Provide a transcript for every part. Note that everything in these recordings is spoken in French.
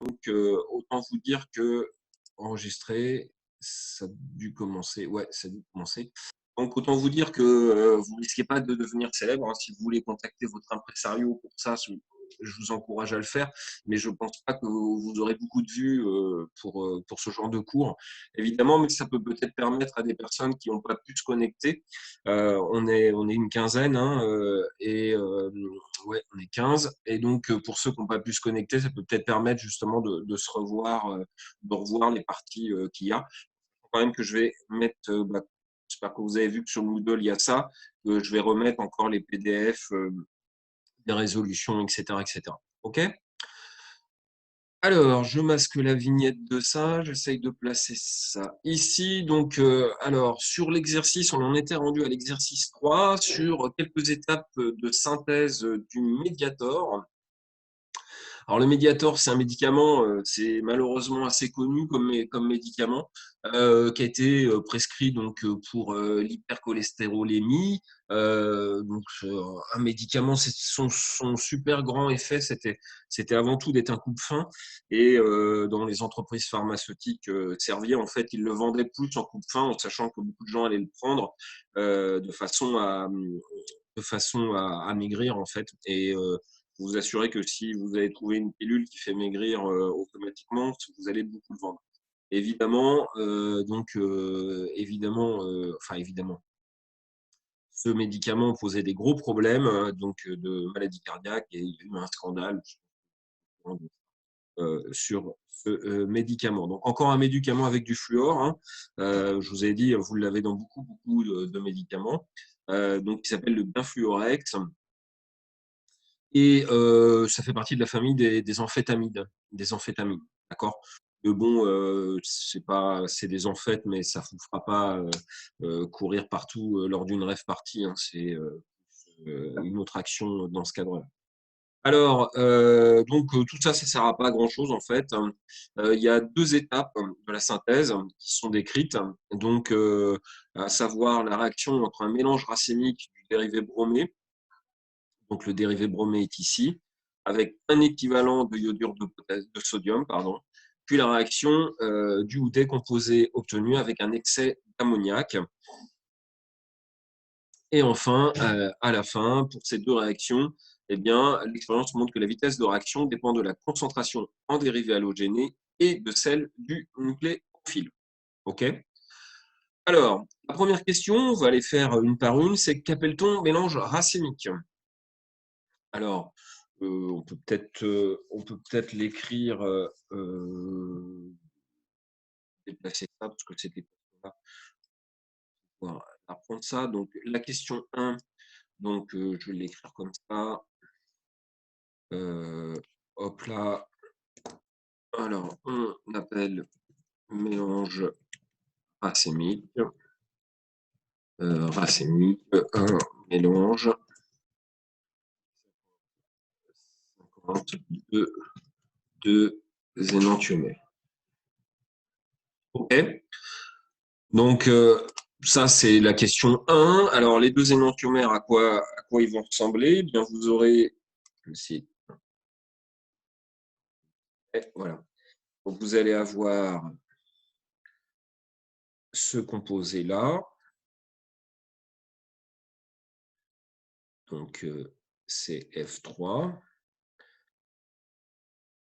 Donc, autant vous dire que enregistrer, ça a dû commencer. Ouais, ça a dû commencer. Donc, autant vous dire que vous ne risquez pas de devenir célèbre, hein. Si vous voulez contacter votre impresario pour ça, je vous encourage à le faire, mais je ne pense pas que vous aurez beaucoup de vues pour ce genre de cours, évidemment, mais ça peut peut-être permettre à des personnes qui n'ont pas pu se connecter. On est une quinzaine, hein, ouais, on est 15. Et donc, pour ceux qui n'ont pas pu se connecter, ça peut peut-être permettre justement de se revoir, de revoir les parties qu'il y a. Quand même que je vais mettre, j'espère que vous avez vu que sur Moodle, il y a ça, que je vais remettre encore les PDF, des résolutions, etc., etc. OK? Alors, je masque la vignette de ça, j'essaye de placer ça ici. Donc, alors, sur l'exercice, on en était rendu à l'exercice 3, sur quelques étapes de synthèse du Mediator. Alors, le Mediator, c'est un médicament, c'est malheureusement assez connu comme médicament, qui a été prescrit donc, pour l'hypercholestérolémie. Donc, un médicament, son super grand effet, c'était avant tout d'être un coupe-faim. Et dans les entreprises pharmaceutiques servies, en fait, ils le vendaient plus en coupe-faim, en sachant que beaucoup de gens allaient le prendre de façon à maigrir, en fait. Et vous assurez que si vous avez trouvé une pilule qui fait maigrir automatiquement, vous allez beaucoup le vendre. Évidemment, évidemment, ce médicament posait des gros problèmes donc de maladie cardiaque, et il y a eu un scandale sur ce médicament. Donc encore un médicament avec du fluor, hein. Je vous ai dit, vous l'avez dans beaucoup de médicaments. Donc il s'appelle le Benfluorex. Et ça fait partie de la famille des amphétamides, d'accord? Mais bon, c'est des amphètes, mais ça ne vous fera pas courir partout lors d'une rave party, hein. C'est une autre action dans ce cadre-là. Alors, donc tout ça, ça ne sert à pas à grand-chose en fait, hein. Il y a 2 étapes de la synthèse qui sont décrites, donc à savoir la réaction entre un mélange racémique du dérivé bromé. Donc le dérivé bromé est ici, avec un équivalent de iodure de sodium, pardon, puis la réaction du ou des composés obtenus avec un excès d'ammoniac. Et enfin, à la fin, pour ces 2 réactions, eh bien, l'expérience montre que la vitesse de réaction dépend de la concentration en dérivés halogénés et de celle du nucléophile. OK? Alors, la première question, on va les faire une par une, c'est qu'appelle-t-on mélange racémique? Alors, on peut peut-être l'écrire, déplacer ça parce que c'était pas on va apprendre ça. Donc la question 1, donc je vais l'écrire comme ça. Hop là. Alors, on appelle mélange racémique, un mélange 52 de énantiomères. OK? Donc, ça, c'est la question 1. Alors, les 2 énantiomères, à quoi ils vont ressembler? Eh bien, vous aurez, voilà. Donc, vous allez avoir ce composé-là. Donc, c'est F3.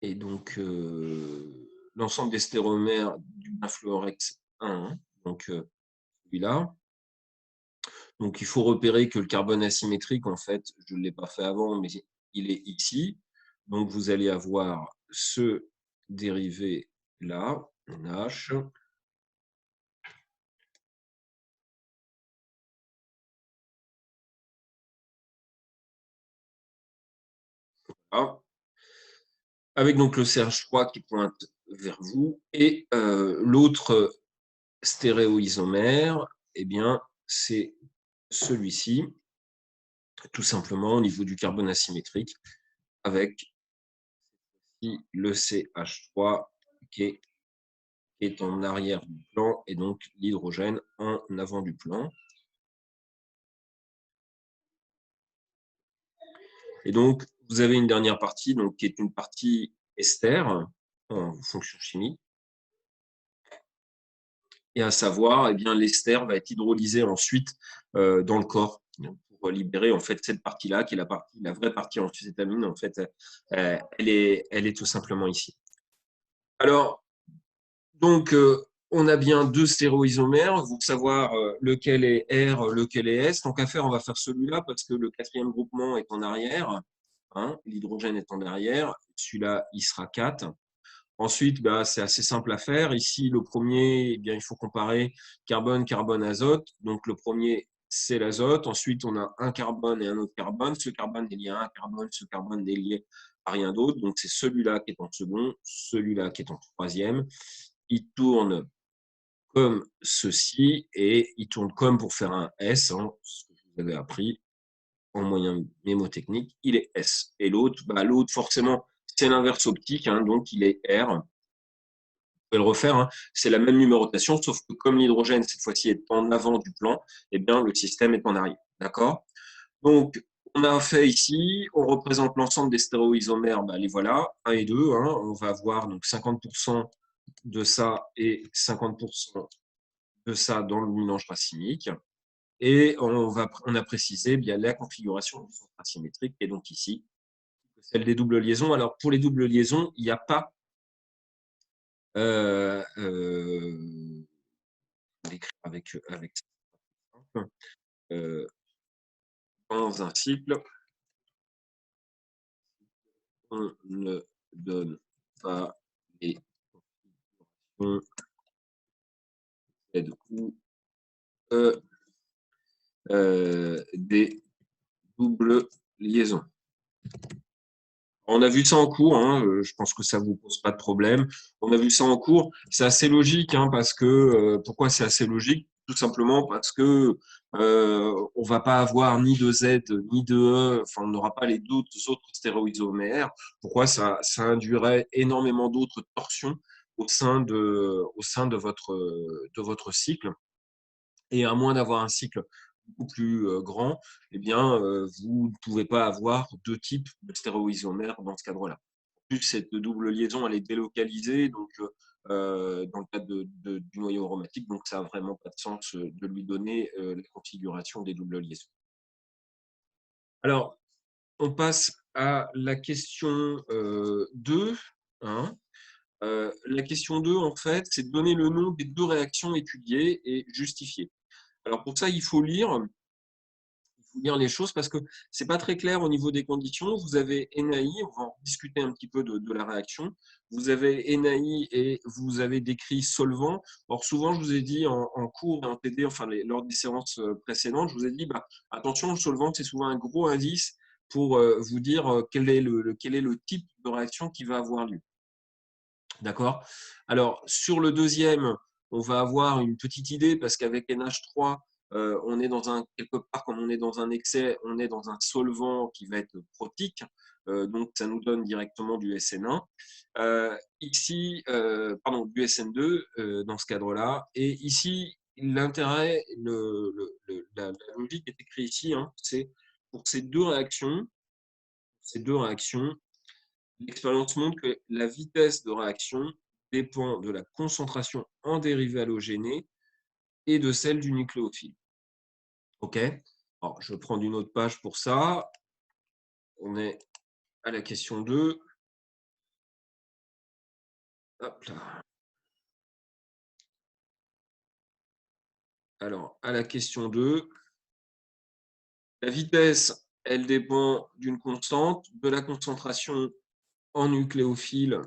Et donc, l'ensemble des stéromères du Benfluorex 1, donc celui-là. Donc, il faut repérer que le carbone asymétrique, en fait, je ne l'ai pas fait avant, mais il est ici. Donc, vous allez avoir ce dérivé-là, NH. Voilà. Avec donc le CH3 qui pointe vers vous. Et l'autre stéréoisomère, eh bien, c'est celui-ci, tout simplement au niveau du carbone asymétrique, avec le CH3 qui est en arrière du plan et donc l'hydrogène en avant du plan. Et donc, vous avez une dernière partie donc, qui est une partie ester. en fonction chimique. Et à savoir, eh bien, l'ester va être hydrolysé ensuite dans le corps pour libérer en fait cette partie-là, qui est la vraie partie amphicétamine. En fait, elle est tout simplement ici. Alors, donc, on a bien deux stéréoisomères. Vous savoir lequel est R, lequel est S. Tant qu'à faire, on va faire celui-là parce que le quatrième groupement est en arrière. Hein, l'hydrogène est en arrière. Celui-là, il sera 4. Ensuite, bah, c'est assez simple à faire. Ici, le premier, eh bien, il faut comparer carbone, carbone, azote. Donc, le premier, c'est l'azote. Ensuite, on a un carbone et un autre carbone. Ce carbone est lié à un carbone, ce carbone est lié à rien d'autre. Donc, c'est celui-là qui est en second, celui-là qui est en troisième. Il tourne comme ceci et il tourne comme pour faire un S, hein, ce que vous avez appris en moyen mémotechnique, il est S. Et l'autre, bah, l'autre forcément, c'est l'inverse optique, hein, donc il est R. Vous pouvez le refaire, hein, c'est la même numérotation, sauf que comme l'hydrogène, cette fois-ci, est en avant du plan, eh bien, le système est en arrière. D'accord? Donc, on a fait ici, on représente l'ensemble des stéréoisomères, bah, les voilà, 1 et 2. Hein, on va avoir donc 50% de ça et 50% de ça dans le mélange racimique. Et on a précisé bien la configuration du centre asymétrique, et donc ici, celle des doubles liaisons. Alors, pour les doubles liaisons, il n'y a pas euh, euh, l'écrire avec euh, dans un cycle, on ne donne pas les configurations ou des doubles liaisons. On a vu ça en cours, hein, je pense que ça vous pose pas de problème. On a vu ça en cours, c'est assez logique, hein, parce que pourquoi c'est assez logique? Tout simplement parce que on va pas avoir ni de Z ni de E, enfin on n'aura pas les deux autres stéréoisomères. Pourquoi ça induirait énormément d'autres torsions au sein de votre cycle. Et à moins d'avoir un cycle beaucoup plus grand, eh bien, vous ne pouvez pas avoir deux types de stéréoisomères dans ce cadre-là. En plus, cette double liaison, elle est délocalisée donc, dans le cadre du noyau aromatique, donc ça n'a vraiment pas de sens de lui donner la configuration des doubles liaisons. Alors, on passe à la question 2. Hein. La question 2, en fait, c'est de donner le nom des deux réactions étudiées et justifiées. Alors pour ça, il faut lire les choses parce que c'est pas très clair au niveau des conditions. Vous avez NAI, on va en discuter un petit peu de la réaction. Vous avez NAI et vous avez décrit solvant. Or, souvent, je vous ai dit en cours et en TD, enfin, lors des séances précédentes, je vous ai dit, bah, attention, le solvant, c'est souvent un gros indice pour vous dire quel est le type de réaction qui va avoir lieu. D'accord? Alors, sur le deuxième, on va avoir une petite idée parce qu'avec NH3, on est dans quelque part, comme on est dans un excès, on est dans un solvant qui va être protique. Donc, ça nous donne directement du SN1. Ici, pardon, du SN2 dans ce cadre-là. Et ici, l'intérêt, la logique est écrite ici, hein, c'est pour ces deux réactions, l'expérience montre que la vitesse de réaction dépend de la concentration en dérivés halogénés et de celle du nucléophile. OK? Alors, je prends une autre page pour ça. On est à la question 2. Hop là. Alors, à la question 2, la vitesse, elle dépend d'une constante, de la concentration en nucléophile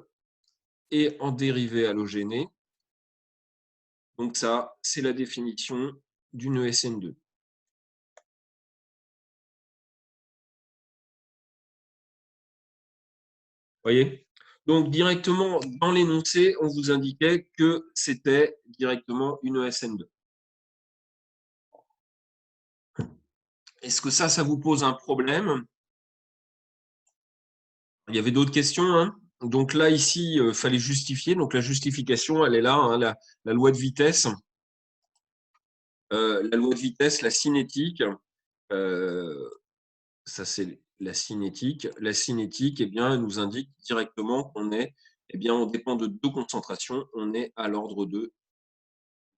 et en dérivés halogénés. Donc ça, c'est la définition d'une ESN2. Voyez? Donc, directement dans l'énoncé, on vous indiquait que c'était directement une ESN2. Est-ce que ça vous pose un problème? Il y avait d'autres questions. Hein. Donc là, ici, il fallait justifier. Donc la justification, elle est là, hein, la loi de vitesse. La loi de vitesse, la cinétique. Euh, ça, c'est la cinétique. La cinétique, eh bien, elle nous indique directement qu'on est eh bien, on dépend de 2 concentrations, on est à l'ordre 2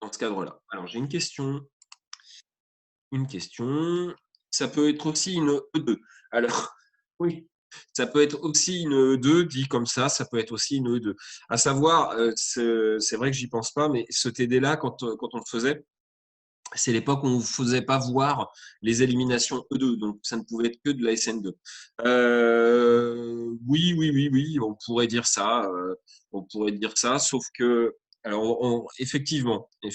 dans ce cadre-là. Alors j'ai une question, ça peut être aussi une E2. Alors oui, ça peut être aussi une E2 dit comme ça peut être aussi une E2. À savoir, c'est vrai que j'y pense pas, mais ce TD-là, quand on le faisait, c'est l'époque où on ne faisait pas voir les éliminations E2, donc ça ne pouvait être que de la SN2. Oui, on pourrait dire ça, sauf que, alors, effectivement, on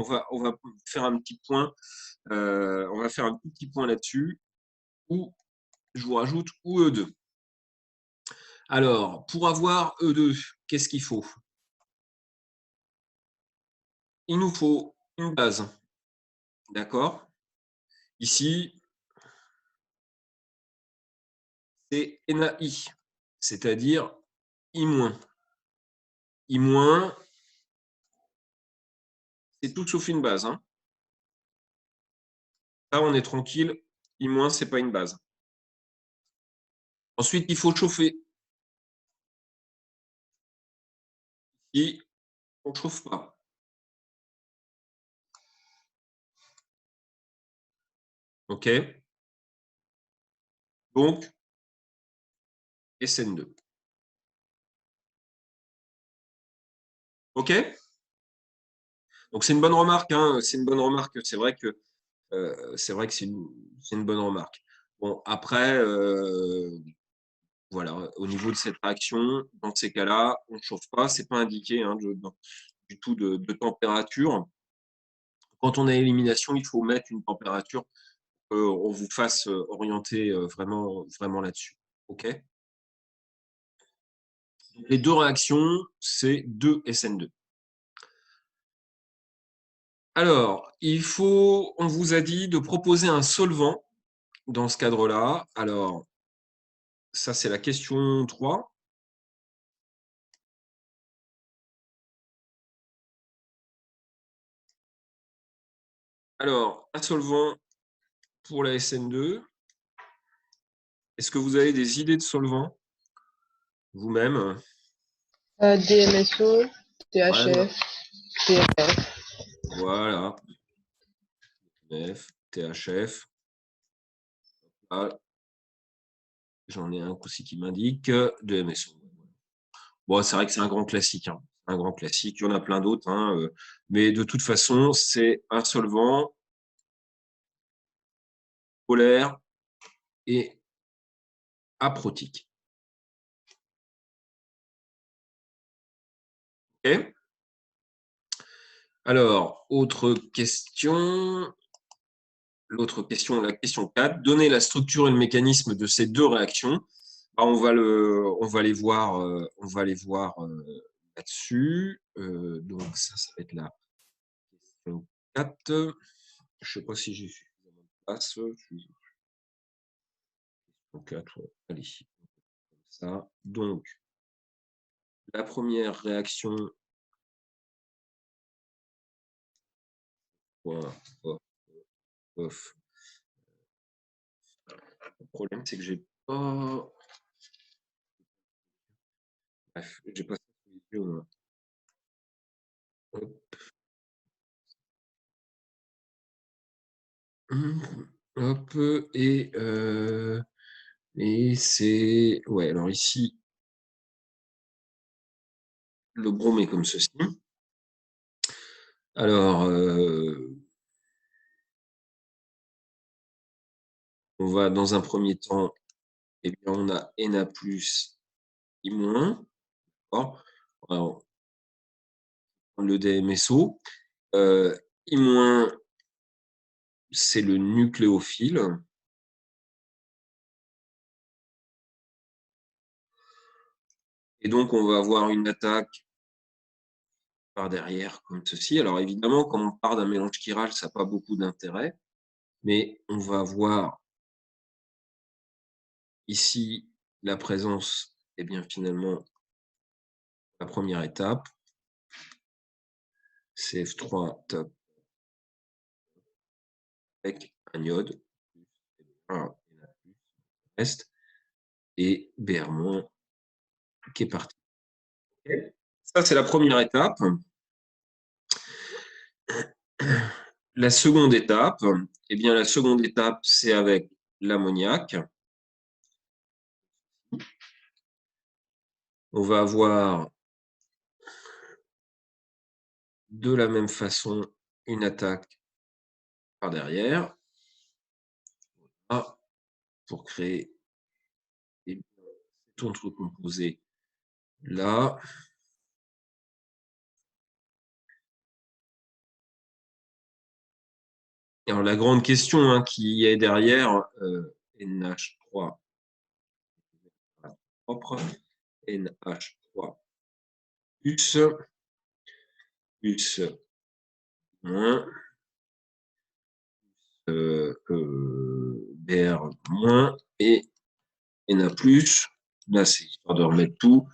va faire un petit point, on va faire un tout petit point là-dessus, où je vous rajoute ou E2. Alors, pour avoir E2, qu'est-ce qu'il faut? Il nous faut une base, d'accord? Ici, c'est NaI, c'est-à-dire I-. I-, c'est tout sauf une base, hein. Là, on est tranquille. I-, c'est pas une base. Ensuite, il faut chauffer. Et on ne chauffe pas. OK? Donc, SN2. OK? Donc, c'est une bonne remarque, hein. C'est une bonne remarque. C'est vrai que c'est une bonne remarque. Bon, après, voilà, au niveau de cette réaction, dans ces cas-là, on ne chauffe pas. C'est pas indiqué, hein, du tout de température. Quand on a élimination, il faut mettre une température on vous fasse orienter vraiment là-dessus. OK? Les 2 réactions, c'est 2 SN2. Alors, on vous a dit de proposer un solvant dans ce cadre-là. Alors, ça, c'est la question 3. Alors, un solvant pour la SN2. Est-ce que vous avez des idées de solvant vous-même? DMSO, Voilà. THF, TFF. Voilà. F, THF. Ah, j'en ai un aussi qui m'indique de MSO. Bon, c'est vrai que c'est un grand classique, hein. Un grand classique. Il y en a plein d'autres, hein, mais de toute façon, c'est un solvant polaire et aprotique. OK? Alors, l'autre question, la question 4. Donner la structure et le mécanisme de ces 2 réactions. Bah, on va les voir, là-dessus. Donc ça va être la question 4. Je ne sais pas si j'ai suffisamment de place. Donc 4, allez, comme ça. Donc, la première réaction, voilà, off. Le problème, c'est que j'ai pas. Bref, j'ai pas ça sous les yeux, moi. Hop. Hop. Et c'est. Ouais, alors ici, le brome est comme ceci. Alors, on va dans un premier temps, eh bien, on a Na plus I-. D'accord. Alors, le DMSO. I-, c'est le nucléophile. Et donc, on va avoir une attaque par derrière, comme ceci. Alors, évidemment, quand on part d'un mélange chiral, ça n'a pas beaucoup d'intérêt. Mais on va avoir ici la présence, eh bien, finalement, la première étape, CF3 top avec un iode, un reste, et Br- qui est parti. Ça, c'est la première étape. La seconde étape, eh bien, la seconde étape, c'est avec l'ammoniac. On va avoir de la même façon une attaque par derrière. Voilà, pour créer cet autre composé là. Alors, la grande question qui est derrière, NH3 propre, NH3 plus moins, Br moins et Na plus. Là, c'est histoire de remettre tout.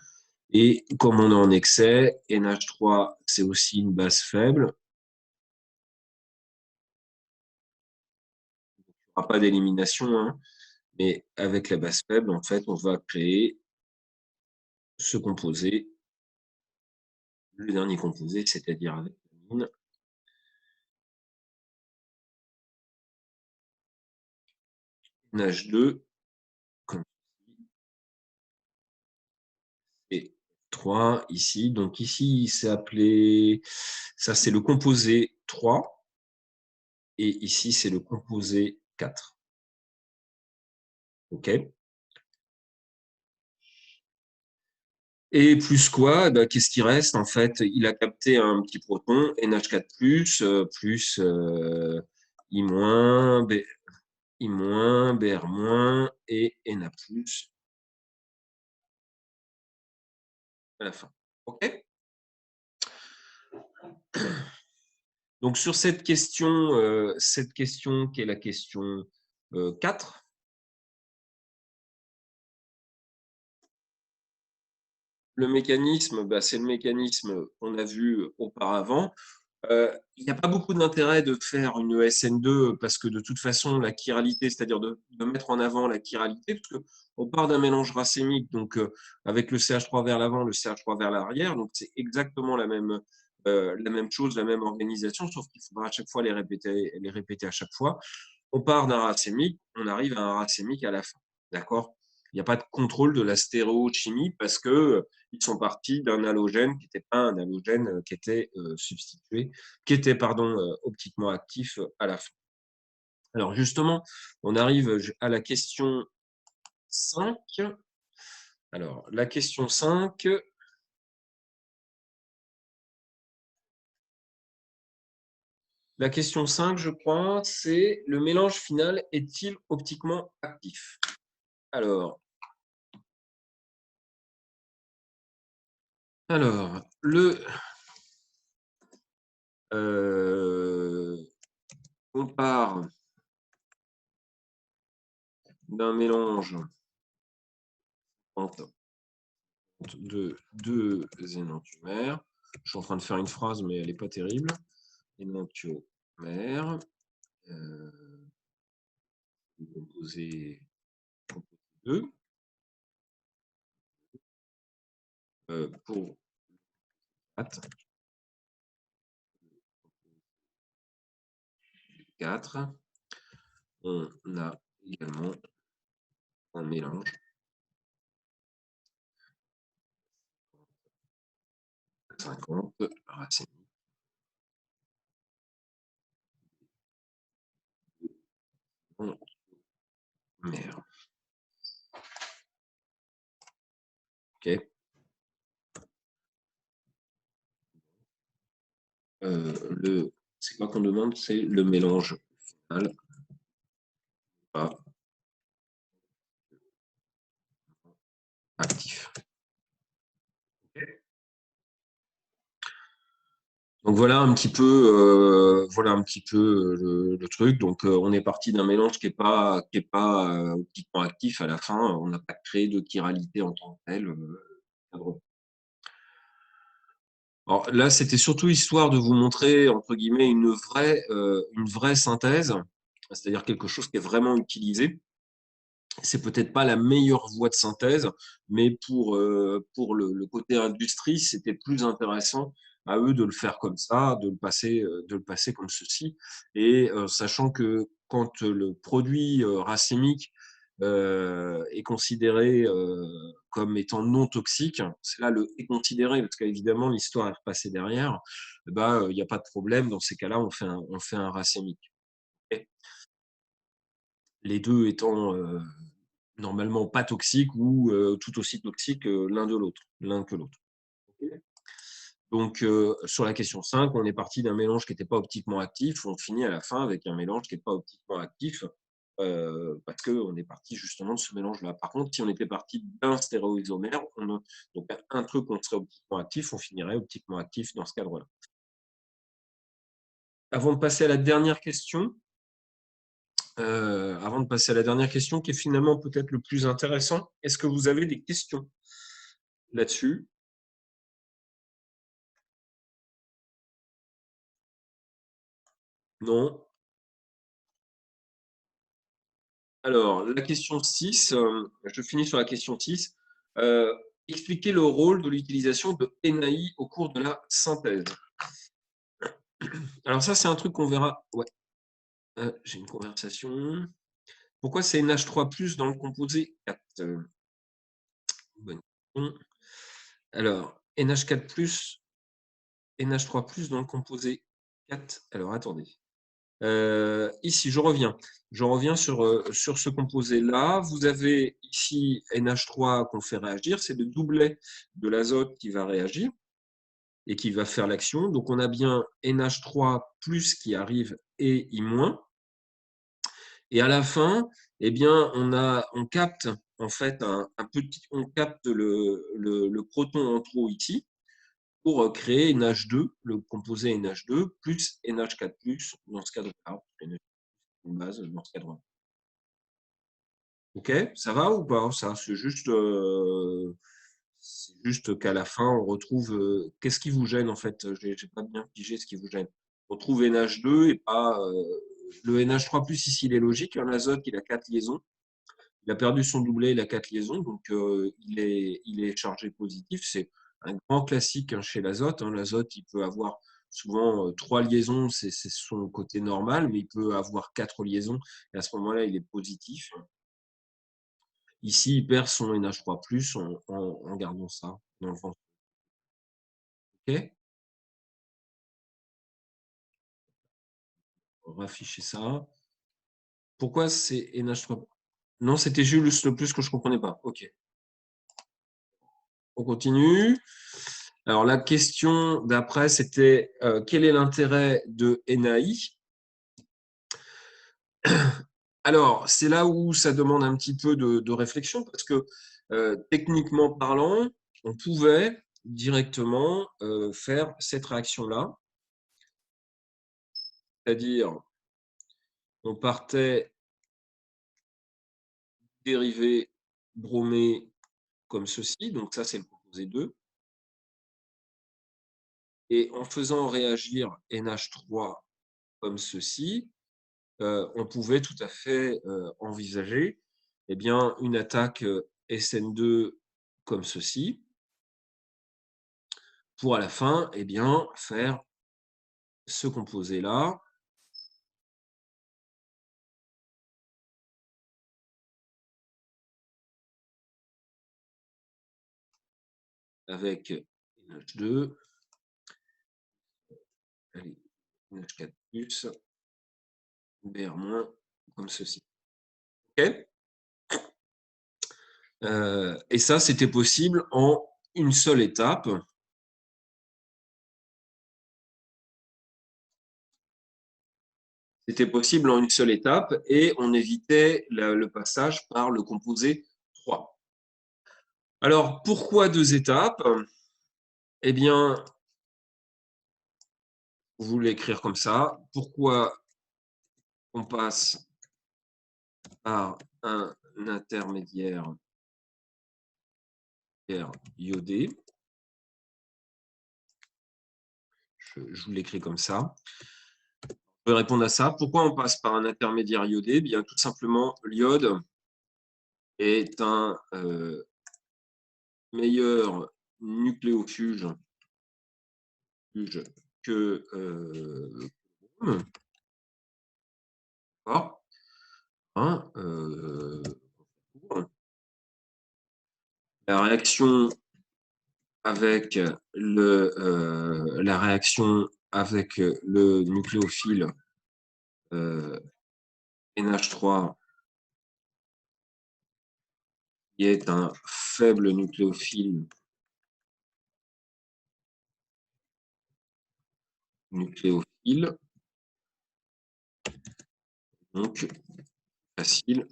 Et comme on est en excès, NH3, c'est aussi une base faible. Il n'y aura pas d'élimination, mais avec la base faible, en fait, on va créer ce composé, le dernier composé, c'est-à-dire avec l'amine. NH2, comme et 3 ici. Donc ici, c'est appelé, ça c'est le composé 3, et ici, c'est le composé 4. OK. Et plus quoi, qu'est-ce qui reste? En fait, il a capté un petit proton, NH4+, plus I-, B, I-, Br- et Na+, à la fin. OK? Donc, sur cette question qui est la question 4, le mécanisme, c'est le mécanisme qu'on a vu auparavant. Il n'y a pas beaucoup d'intérêt de faire une SN2 parce que de toute façon, la chiralité, c'est-à-dire de mettre en avant la chiralité, parce qu'on part d'un mélange racémique, donc avec le CH3 vers l'avant, le CH3 vers l'arrière, donc c'est exactement la même chose, la même organisation, sauf qu'il faudra à chaque fois les répéter à chaque fois. On part d'un racémique, on arrive à un racémique à la fin. D'accord? Il n'y a pas de contrôle de la stéréochimie parce que ils sont partis d'un halogène qui n'était pas un halogène qui était substitué, qui était optiquement actif à la fin. Alors justement, on arrive à la question 5. Alors, la question 5. La question 5, je crois, c'est le mélange final est-il optiquement actif? Alors, on part d'un mélange entre de deux énantiomères. Je suis en train de faire une phrase, mais elle n'est pas terrible. Énantiomère, composé 2, pour 4. On a également un mélange 50 racines. Mère. OK. C'est quoi qu'on demande? C'est le mélange final. Pas actif. Donc voilà un petit peu, le truc. Donc on est parti d'un mélange qui est pas optiquement actif. À la fin, on n'a pas créé de chiralité en tant que telle. Alors là, c'était surtout histoire de vous montrer entre guillemets une vraie synthèse, c'est-à-dire quelque chose qui est vraiment utilisé. c'est peut-être pas la meilleure voie de synthèse, mais pour le côté industrie, c'était plus intéressant à eux de le faire comme ça, de le passer comme ceci. Et sachant que quand le produit racémique est considéré comme étant non toxique, c'est là le est considéré, parce qu'évidemment l'histoire est repassée derrière, bah, il n'y a pas de problème, dans ces cas-là, on fait un racémique. Et les deux étant normalement pas toxiques ou tout aussi toxiques l'un que l'autre. Donc, sur la question 5, on est parti d'un mélange qui n'était pas optiquement actif. On finit à la fin avec un mélange qui n'est pas optiquement actif parce qu'on est parti justement de ce mélange-là. Par contre, si on était parti d'un stéréoisomère, donc un truc on serait optiquement actif, on finirait optiquement actif dans ce cadre-là. Avant de passer à la dernière question, qui est finalement peut-être le plus intéressant, est-ce que vous avez des questions là-dessus? Non. Alors, la question 6, je finis sur la question 6. Expliquer le rôle de l'utilisation de NAI au cours de la synthèse. Alors ça, c'est un truc qu'on verra. Ouais. J'ai une conversation. Pourquoi c'est NH3+ dans le composé 4? Bonne question. Alors, NH4+, NH3+ dans le composé 4. Alors, attendez. Ici, je reviens. Je reviens sur ce composé-là. Vous avez ici NH3 qu'on fait réagir. C'est le doublet de l'azote qui va réagir et qui va faire l'action. Donc, on a bien NH3 plus qui arrive et I-. Et à la fin, eh bien, on capte en fait on capte le proton en trop ici pour créer NH2, le composé NH2 plus NH4+, dans ce cadre-là, une base dans ce cadre-là. Ok, ça va ou pas? Ça, c'est juste qu'à la fin, on retrouve. Qu'est-ce qui vous gêne en fait? J'ai pas bien pigé ce qui vous gêne. On trouve NH2 et pas le NH3+. Ici, il est logique. Un azote, il a 4 liaisons. Il a perdu son doublet, il a 4 liaisons, donc il est chargé positif. C'est un grand classique chez l'azote. L'azote, il peut avoir souvent 3 liaisons, c'est son côté normal, mais il peut avoir 4 liaisons, et à ce moment-là, il est positif. Ici, il perd son NH3+, en gardant ça dans le ventre. OK? On va afficher ça. Pourquoi c'est NH3? Non, c'était juste le plus que je ne comprenais pas. OK. On continue. Alors, la question d'après, c'était quel est l'intérêt de NAI? Alors, c'est là où ça demande un petit peu de réflexion parce que techniquement parlant, on pouvait directement faire cette réaction-là, c'est-à-dire on partait dérivé bromé comme ceci, donc ça c'est le composé 2, et en faisant réagir NH3 comme ceci, on pouvait tout à fait envisager eh bien, une attaque SN2 comme ceci, pour à la fin eh bien, faire ce composé-là avec NH2, allez, NH4+, Br-, comme ceci. OK. Et ça, c'était possible en une seule étape. C'était possible en une seule étape et on évitait le passage par le composé 3. Alors, pourquoi 2 étapes? Eh bien, vous l'écrire comme ça. Pourquoi on passe par un intermédiaire iodé? Je vous l'écris comme ça. Je vais répondre à ça. Pourquoi on passe par un intermédiaire iodé? Eh bien, tout simplement, l'iode est un meilleur nucléofuge que hein, la réaction avec le nucléophile NH3 qui est un faible nucléophile donc facile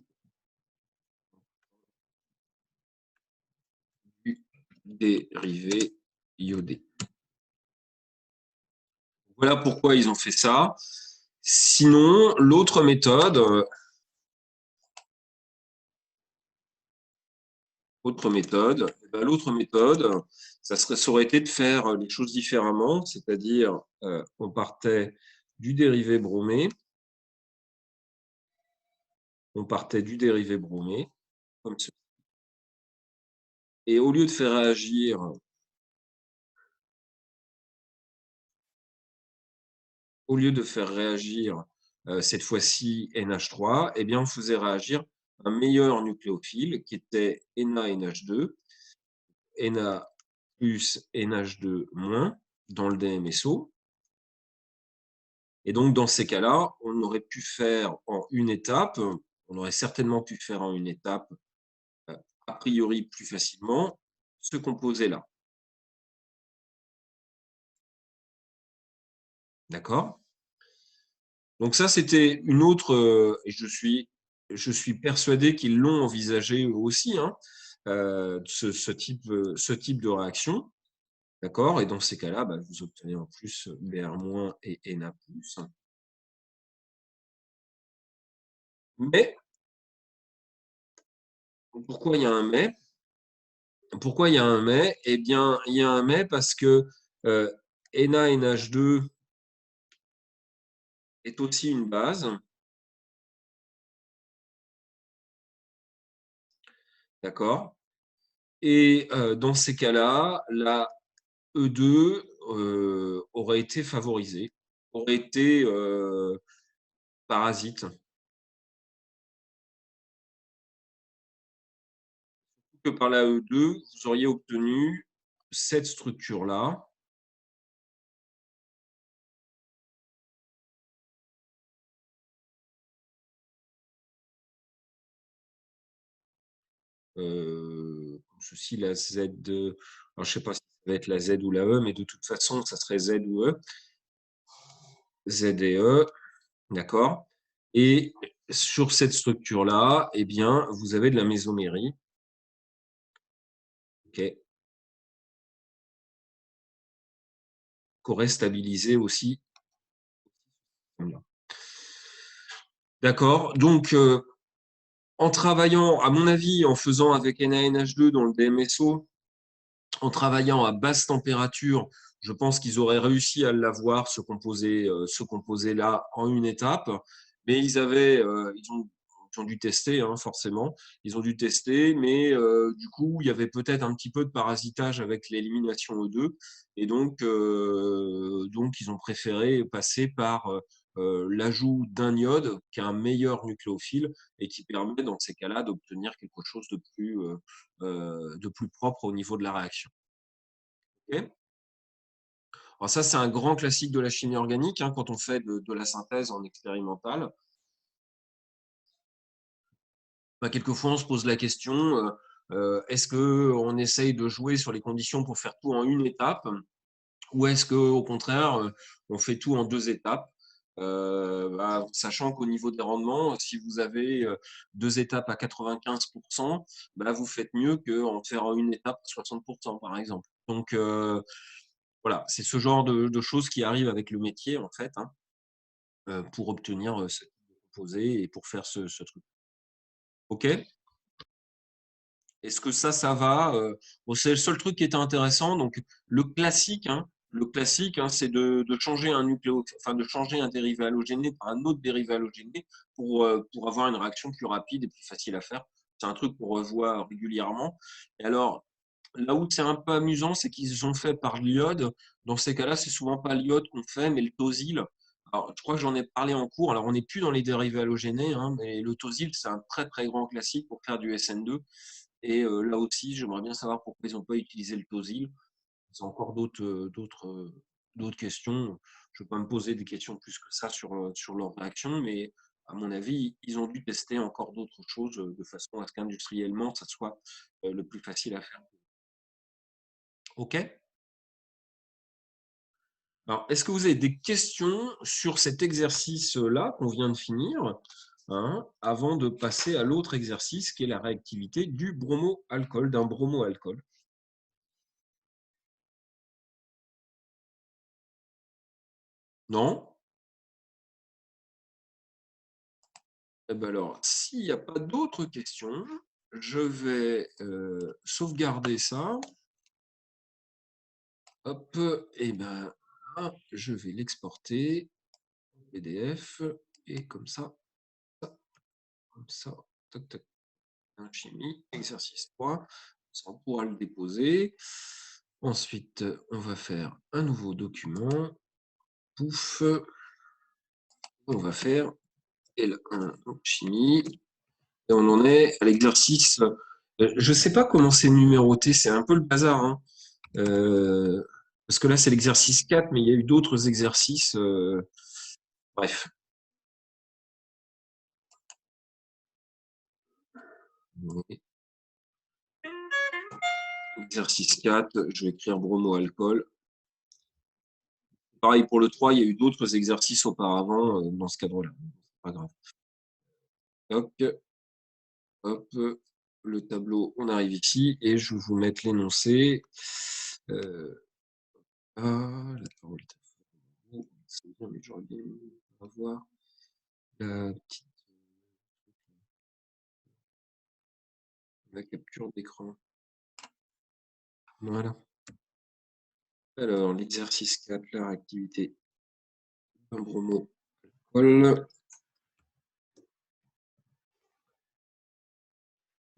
du dérivé iodé. Voilà pourquoi ils ont fait ça. Sinon, l'autre méthode, ça aurait été de faire les choses différemment, c'est-à-dire on partait du dérivé bromé, comme ça. Et au lieu de faire réagir cette fois-ci NH3, eh bien on faisait réagir un meilleur nucléophile qui était NaNH2, Na plus NH2 moins dans le DMSO. Et donc, dans ces cas-là, on aurait pu faire en une étape, on aurait certainement pu faire en une étape, a priori plus facilement, ce composé-là. D'accord? Donc ça, c'était une autre, et je suis persuadé qu'ils l'ont envisagé eux aussi, hein, ce type de réaction. D'accord? Et dans ces cas-là, vous obtenez en plus Br- et Na+. Mais, pourquoi il y a un mais? Pourquoi il y a un mais? Eh bien, il y a un mais parce que NaNH2 est aussi une base. D'accord? Et dans ces cas-là, la E2 aurait été favorisée, aurait été parasite. Que par la E2, vous auriez obtenu cette structure-là. Ceci, la Z, alors je ne sais pas si ça va être la Z ou la E, mais de toute façon, ça serait Z ou E. Z et E, d'accord? Et sur cette structure-là, eh bien, vous avez de la mésomérie. Okay, qu'aurait stabilisé aussi. D'accord? Donc, en travaillant, à mon avis, en faisant avec NaNH2 dans le DMSO, en travaillant à basse température, je pense qu'ils auraient réussi à l'avoir, ce composé-là, en une étape. Mais ils ont dû tester, hein, forcément. Ils ont dû tester, mais du coup, il y avait peut-être un petit peu de parasitage avec l'élimination E2. Et donc, ils ont préféré passer par l'ajout d'un iode qui a un meilleur nucléophile et qui permet, dans ces cas-là, d'obtenir quelque chose de plus propre au niveau de la réaction. Okay. Alors ça, c'est un grand classique de la chimie organique, hein, quand on fait de la synthèse en expérimental. Quelquefois, on se pose la question, est-ce qu'on essaye de jouer sur les conditions pour faire tout en une étape, ou est-ce qu'au contraire, on fait tout en deux étapes, sachant qu'au niveau des rendements, si vous avez deux étapes à 95%, vous faites mieux qu'en faire en une étape à 60%, par exemple. Donc, voilà, c'est ce genre de choses qui arrivent avec le métier, en fait, hein, pour obtenir ce composé et pour faire ce truc. OK? Est-ce que ça va? Bon, c'est le seul truc qui était intéressant. Donc, le classique, hein, c'est de changer de changer un dérivé halogéné par un autre dérivé halogéné pour avoir une réaction plus rapide et plus facile à faire C'est un truc qu'on revoit régulièrement. Et alors, là où c'est un peu amusant, c'est qu'ils ont fait par l'iode. Dans ces cas-là, c'est souvent pas l'iode qu'on fait, mais le tosyl. Alors, je crois que j'en ai parlé en cours. Alors, on n'est plus dans les dérivés halogénés, hein, mais le tosyl, c'est un très très grand classique pour faire du SN2. Et là aussi, j'aimerais bien savoir pourquoi ils n'ont pas utilisé le tosyl. C'est encore d'autres questions. Je ne vais pas me poser des questions plus que ça sur leur réaction, mais à mon avis, ils ont dû tester encore d'autres choses de façon à ce qu'industriellement, ça soit le plus facile à faire. OK? Alors, est-ce que vous avez des questions sur cet exercice-là qu'on vient de finir, hein, avant de passer à l'autre exercice qui est la réactivité du bromoalcool, d'un bromoalcool? Non? Eh ben alors, s'il n'y a pas d'autres questions, je vais sauvegarder ça. Hop, et ben là, je vais l'exporter en PDF et comme ça, tac, tac, chimie, exercice 3, ça, on pourra le déposer. Ensuite, on va faire un nouveau document. Pouf, on va faire L1 chimie. Et on en est à l'exercice. Je ne sais pas comment c'est numéroté, c'est un peu le bazar, hein. Parce que là, c'est l'exercice 4, mais il y a eu d'autres exercices. Bref. Exercice 4, je vais écrire bromo-alcool. Pareil pour le 3, il y a eu d'autres exercices auparavant dans ce cadre-là. Pas grave. Hop, hop, le tableau, on arrive ici et je vais vous mettre l'énoncé. La parole est à vous. C'est bien, mais j'aurais bien aimé avoir la petite la capture d'écran. Voilà. Alors, l'exercice 4, la réactivité d'un bromo-alcool.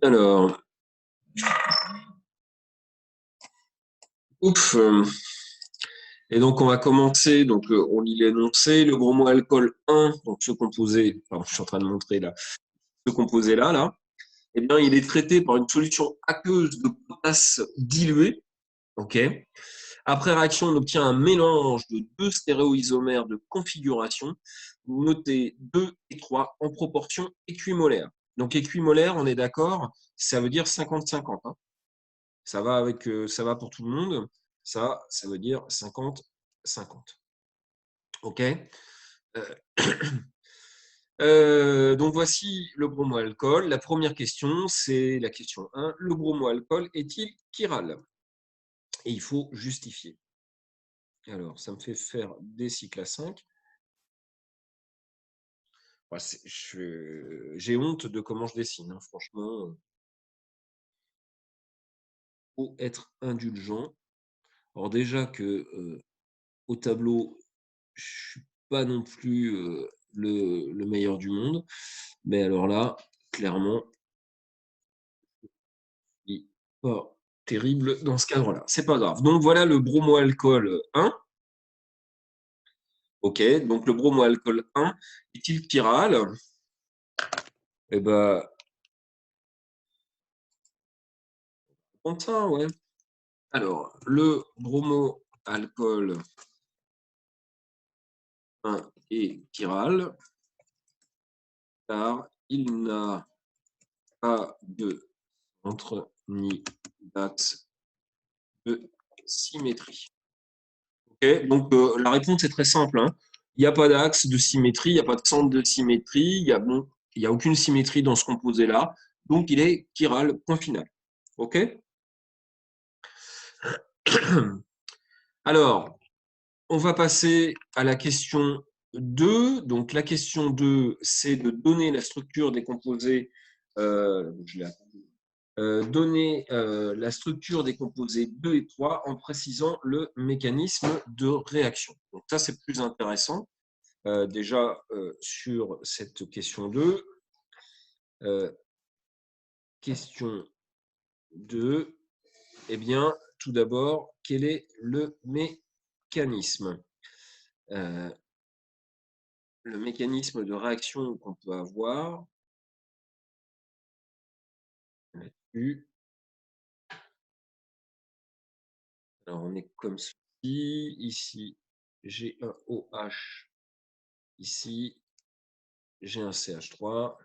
Alors, ouf. Et donc, on va commencer. Donc, on lit l'énoncé. Le bromo-alcool 1, donc ce composé, enfin, je suis en train de montrer là, ce composé-là, là, eh bien, il est traité par une solution aqueuse de potasse diluée. OK. Après réaction, on obtient un mélange de deux stéréoisomères de configuration, notés 2 et 3 en proportion équimolaire. Donc équimolaire, on est d'accord, ça veut dire 50-50. Hein. Ça va ça va pour tout le monde. Ça veut dire 50-50. OK. Donc voici le bromoalcool. La première question, c'est la question 1. Le bromoalcool est-il chiral? Et il faut justifier. Alors, ça me fait faire des cycles à 5. J'ai honte de comment je dessine, hein, franchement. Faut être indulgent. Alors déjà que au tableau, je suis pas non plus le meilleur du monde, mais alors là, clairement, il pas terrible dans ce cadre-là. C'est pas grave. Donc voilà le bromoalcool 1. OK, donc le bromoalcool 1 est-il chiral? Eh ben, on ça, ouais. Alors, le bromoalcool 1 est chiral car il n'a pas de centre ni d'axe de symétrie. Okay, donc, la réponse est très simple. Hein. Il n'y a pas d'axe de symétrie, il n'y a pas de centre de symétrie, il n'y a aucune symétrie dans ce composé-là. Donc, il est chiral, point final. OK? Alors, on va passer à la question 2. Donc, la question 2, c'est de donner la structure des composés. Donner la structure des composés 2 et 3 en précisant le mécanisme de réaction. Donc, ça, c'est plus intéressant. Déjà, sur cette question 2, question 2. Eh bien, tout d'abord, quel est le mécanisme? Le mécanisme de réaction qu'on peut avoir là-dessus. Alors, on est comme ceci. Ici, j'ai un OH. Ici, j'ai un CH3.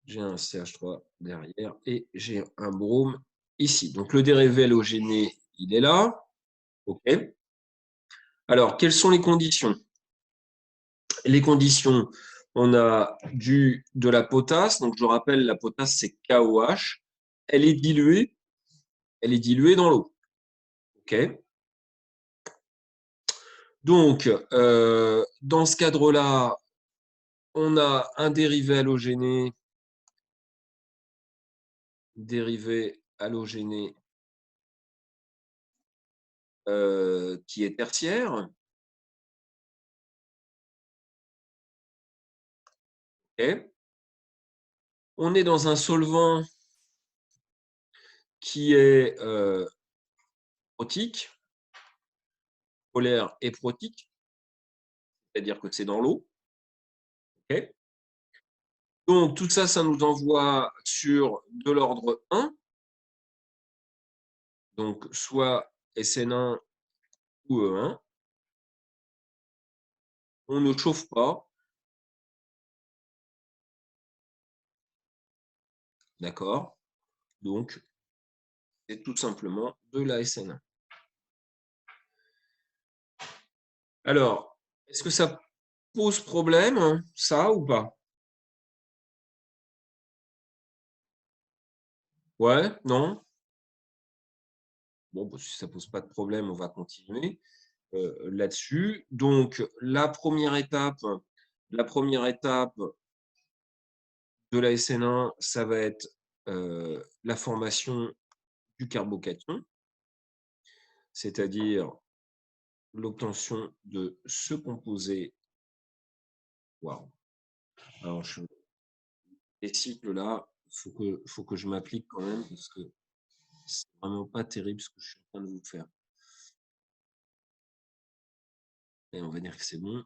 J'ai un CH3 derrière et j'ai un brome ici. Donc, le dérivé halogéné, il est là. OK. Alors, quelles sont les conditions? Les conditions, on a de la potasse. Donc, je rappelle, la potasse, c'est KOH. Elle est diluée dans l'eau. OK. Donc, dans ce cadre-là, on a un dérivé halogéné qui est tertiaire. Okay. On est dans un solvant qui est protique, polaire et protique, c'est-à-dire que c'est dans l'eau. Okay. Donc, tout ça, ça nous envoie sur de l'ordre 1, donc soit SN1 ou E1. On ne chauffe pas. D'accord. Donc, c'est tout simplement de la SN1. Alors, est-ce que ça pose problème, ça, ou pas? Ouais, non? Bon, bah, si ça ne pose pas de problème, on va continuer là-dessus. Donc, la première étape de la SN1, ça va être la formation du carbocation, c'est-à-dire l'obtention de ce composé. Waouh! Alors, les cycles là, il faut que je m'applique quand même parce que c'est vraiment pas terrible ce que je suis en train de vous faire. Et on va dire que c'est bon.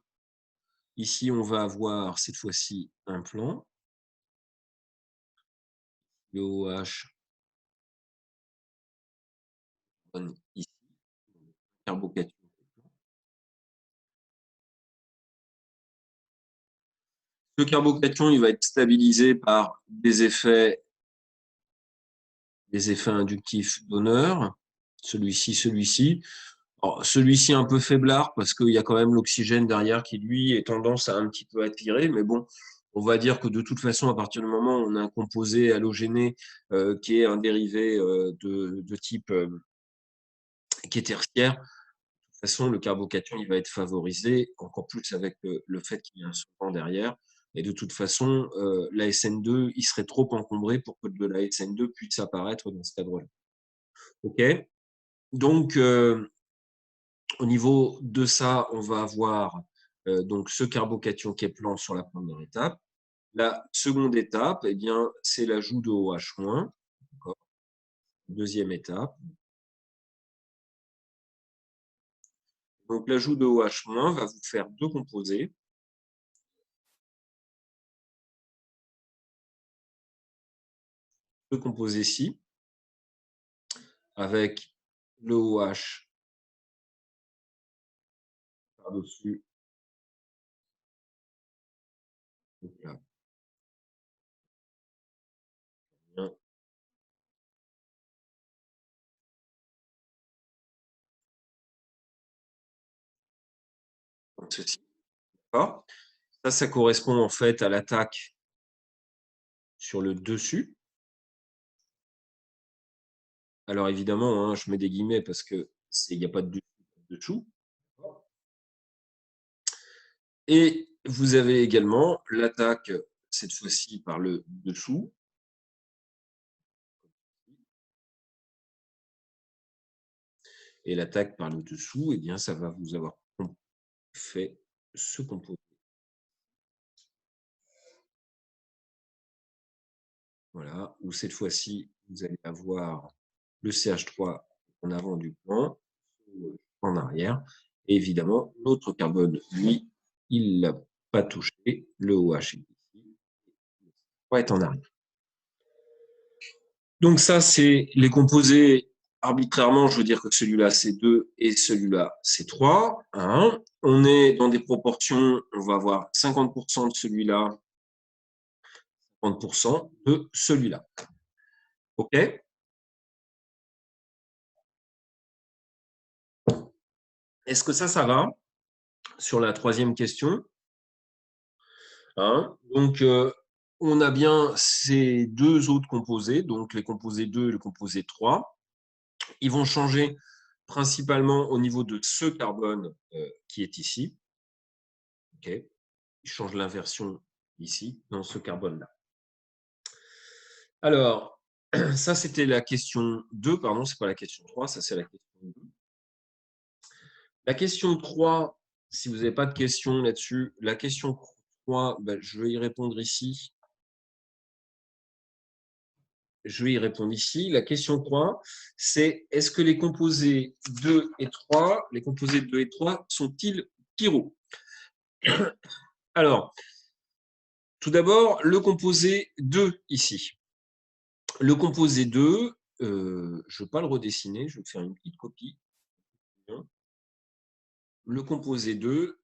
Ici, on va avoir cette fois-ci un plan. Le OH ici, carbocation. Le carbocation, il va être stabilisé par des effets inductifs donneurs. Celui-ci. Celui-ci un peu faiblard parce qu'il y a quand même l'oxygène derrière qui, lui, est tendance à un petit peu attirer. Mais bon, on va dire que de toute façon, à partir du moment où on a un composé halogéné qui est un dérivé de type qui est tertiaire, de toute façon, le carbocation, il va être favorisé, encore plus avec le fait qu'il y a un solvant derrière. Et de toute façon, la SN2, il serait trop encombré pour que de la SN2 puisse apparaître dans ce cadre-là. OK. Donc, au niveau de ça, on va avoir donc ce carbocation qui est plan sur la première étape. La seconde étape, eh bien, c'est l'ajout de OH-. Deuxième étape. Donc, l'ajout de OH- va vous faire deux composés. Deux composés-ci, avec le OH par-dessus. Donc là, bien. Donc, ceci. Ça correspond en fait à l'attaque sur le dessus. Alors évidemment, hein, je mets des guillemets parce qu'il n'y a pas de dessous. Et vous avez également l'attaque, cette fois-ci par le dessous. Et l'attaque par le dessous, eh bien, ça va vous avoir fait ce composé. Voilà, où cette fois-ci, vous allez avoir le CH3 en avant du plan, en arrière. Et évidemment, notre carbone, lui, il ne l'a pas touché. Le OH est ici, va être en arrière. Donc ça, c'est les composés arbitrairement. Je veux dire que celui-là, c'est 2 et celui-là, c'est 3. Hein. On est dans des proportions, on va avoir 50% de celui-là, 50% de celui-là. OK? Est-ce que ça va sur la troisième question? Hein. Donc, on a bien ces deux autres composés, donc les composés 2 et le composé 3. Ils vont changer principalement au niveau de ce carbone qui est ici. Okay. Ils changent l'inversion ici, dans ce carbone-là. Alors, ça, c'était la question 2, pardon, ce n'est pas la question 3, ça, c'est la question 2. La question 3, si vous n'avez pas de questions là-dessus, la question 3, ben, je vais y répondre ici. Je vais y répondre ici. La question 3, c'est est-ce que les composés 2 et 3, les composés 2 et 3 sont-ils chiro? Alors, tout d'abord, le composé 2 ici. Le composé 2, je ne vais pas le redessiner, je vais faire une petite copie. Le composé 2,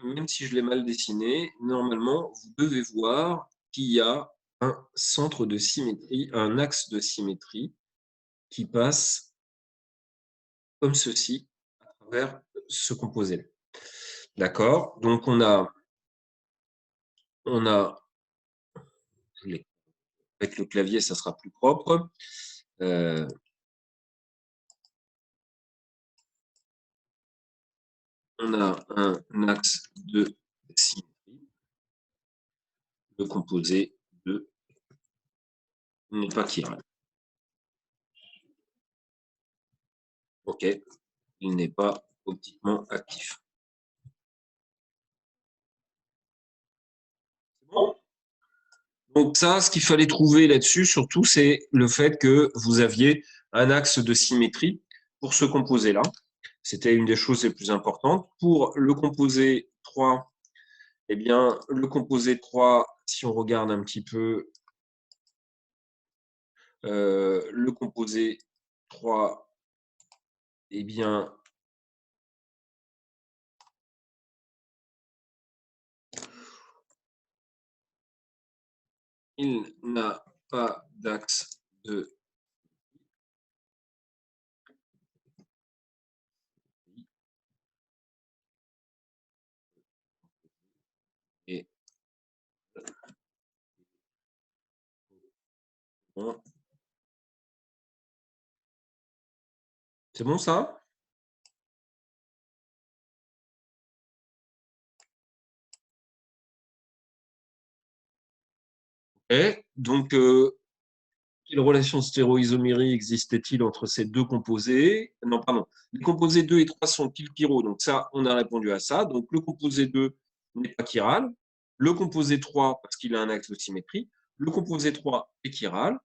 même si je l'ai mal dessiné, normalement, vous devez voir qu'il y a un centre de symétrie, un axe de symétrie qui passe comme ceci à travers ce composé-là. D'accord? Donc, on a avec le clavier, ça sera plus propre. On a un axe de symétrie. Le composé 2 n'est pas chiral. OK, il n'est pas optiquement actif. C'est bon? Donc ça, ce qu'il fallait trouver là-dessus, surtout, c'est le fait que vous aviez un axe de symétrie pour ce composé-là. C'était une des choses les plus importantes. Pour le composé 3, eh bien, le composé 3, si on regarde un petit peu, le composé 3, eh bien, il n'a pas d'axe de et c'est bon ça? Et donc, quelle relation stéréoisomérie existait-il entre ces deux composés? Non, pardon. Les composés 2 et 3 sont-ils chiro? Donc ça, on a répondu à ça. Donc le composé 2 n'est pas chiral. Le composé 3, parce qu'il a un axe de symétrie. Le composé 3 est chiral.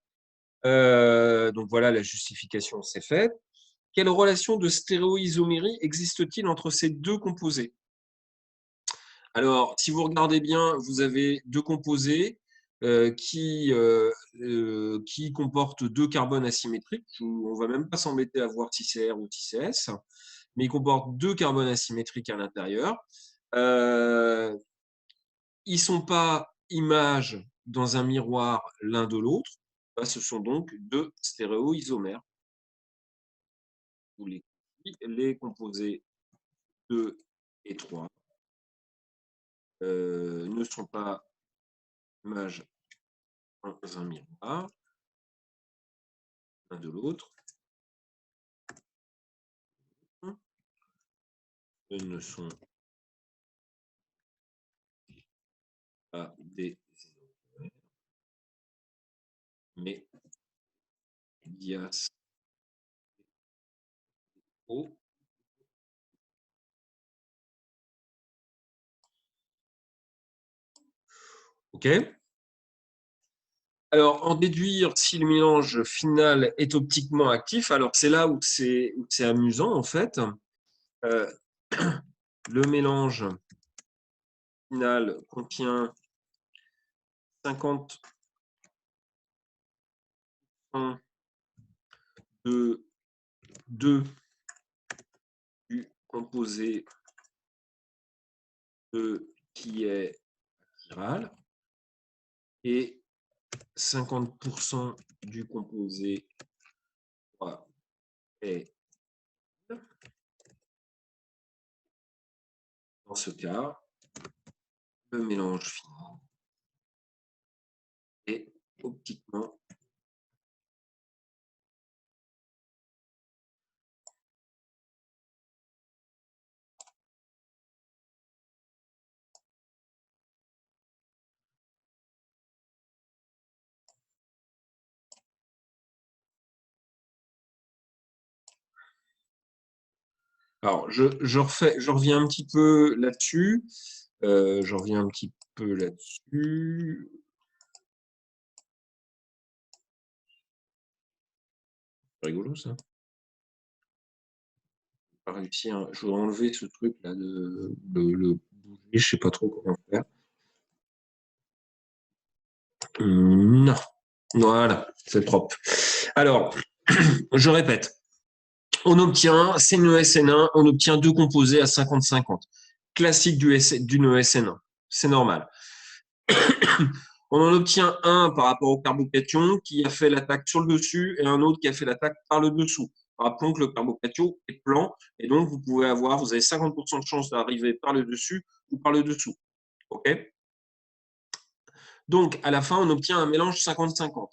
Donc voilà, la justification s'est faite. Quelle relation de stéréoisomérie existe-t-il entre ces deux composés? Alors, si vous regardez bien, vous avez deux composés qui comportent deux carbones asymétriques. On ne va même pas s'embêter à voir si c'est R ou si c'est S, mais ils comportent deux carbones asymétriques à l'intérieur. Ils ne sont pas images dans un miroir l'un de l'autre. Ce sont donc deux stéréoisomères. Les composés 2 et 3 ne sont pas images dans un miroir l'un de l'autre. Ils ne sont pas des isomères, mais diastéraux. OK? Alors, en déduire si le mélange final est optiquement actif, alors c'est là où c'est amusant, en fait. Le mélange final contient 50% de 2 du composé qui est chiral et 50% du composé 3 est. Dans ce cas, le mélange final est optiquement. Alors, je reviens un petit peu là-dessus. Je reviens un petit peu là-dessus. C'est rigolo, ça. Pas réussi, hein. Je voudrais enlever ce truc-là de le bouger. Je sais pas trop comment faire. Non. Voilà, c'est propre. Alors, je répète. On obtient, c'est une ESN1, on obtient 2 composés à 50-50. Classique d'une ESN1. C'est normal. On en obtient un par rapport au carbocation qui a fait l'attaque sur le dessus et un autre qui a fait l'attaque par le dessous. Rappelons que le carbocation est plan et donc vous avez 50% de chance d'arriver par le dessus ou par le dessous. OK? Donc, à la fin, on obtient un mélange 50-50.